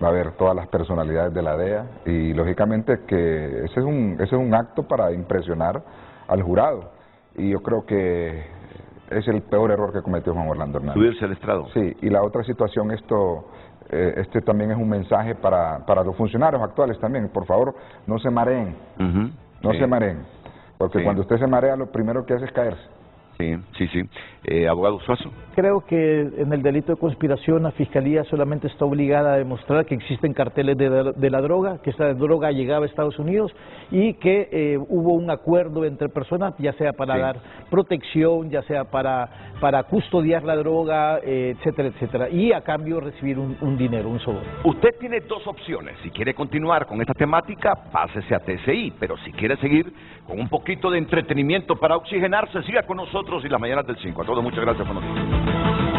Speaker 3: va a ver todas las personalidades de la DEA y lógicamente que ese es un acto para impresionar al jurado y yo creo que es el peor error que cometió Juan Orlando Hernández.
Speaker 1: Subirse al estrado.
Speaker 3: Sí, y la otra situación, este también es un mensaje para los funcionarios actuales también. Por favor, no se mareen, no se mareen, porque cuando usted se marea lo primero que hace es caerse.
Speaker 1: Sí. Abogado Suazo.
Speaker 2: Creo que en el delito de conspiración la Fiscalía solamente está obligada a demostrar que existen carteles de la droga, que esta droga llegaba a Estados Unidos y que hubo un acuerdo entre personas, ya sea para dar protección, ya sea para custodiar la droga, etcétera, etcétera, y a cambio recibir un dinero, un soborno.
Speaker 1: Usted tiene dos opciones. Si quiere continuar con esta temática, pásese a TCI, pero si quiere seguir con un poquito de entretenimiento para oxigenarse, siga con nosotros y las mañanas del 5. A todos muchas gracias por nosotros.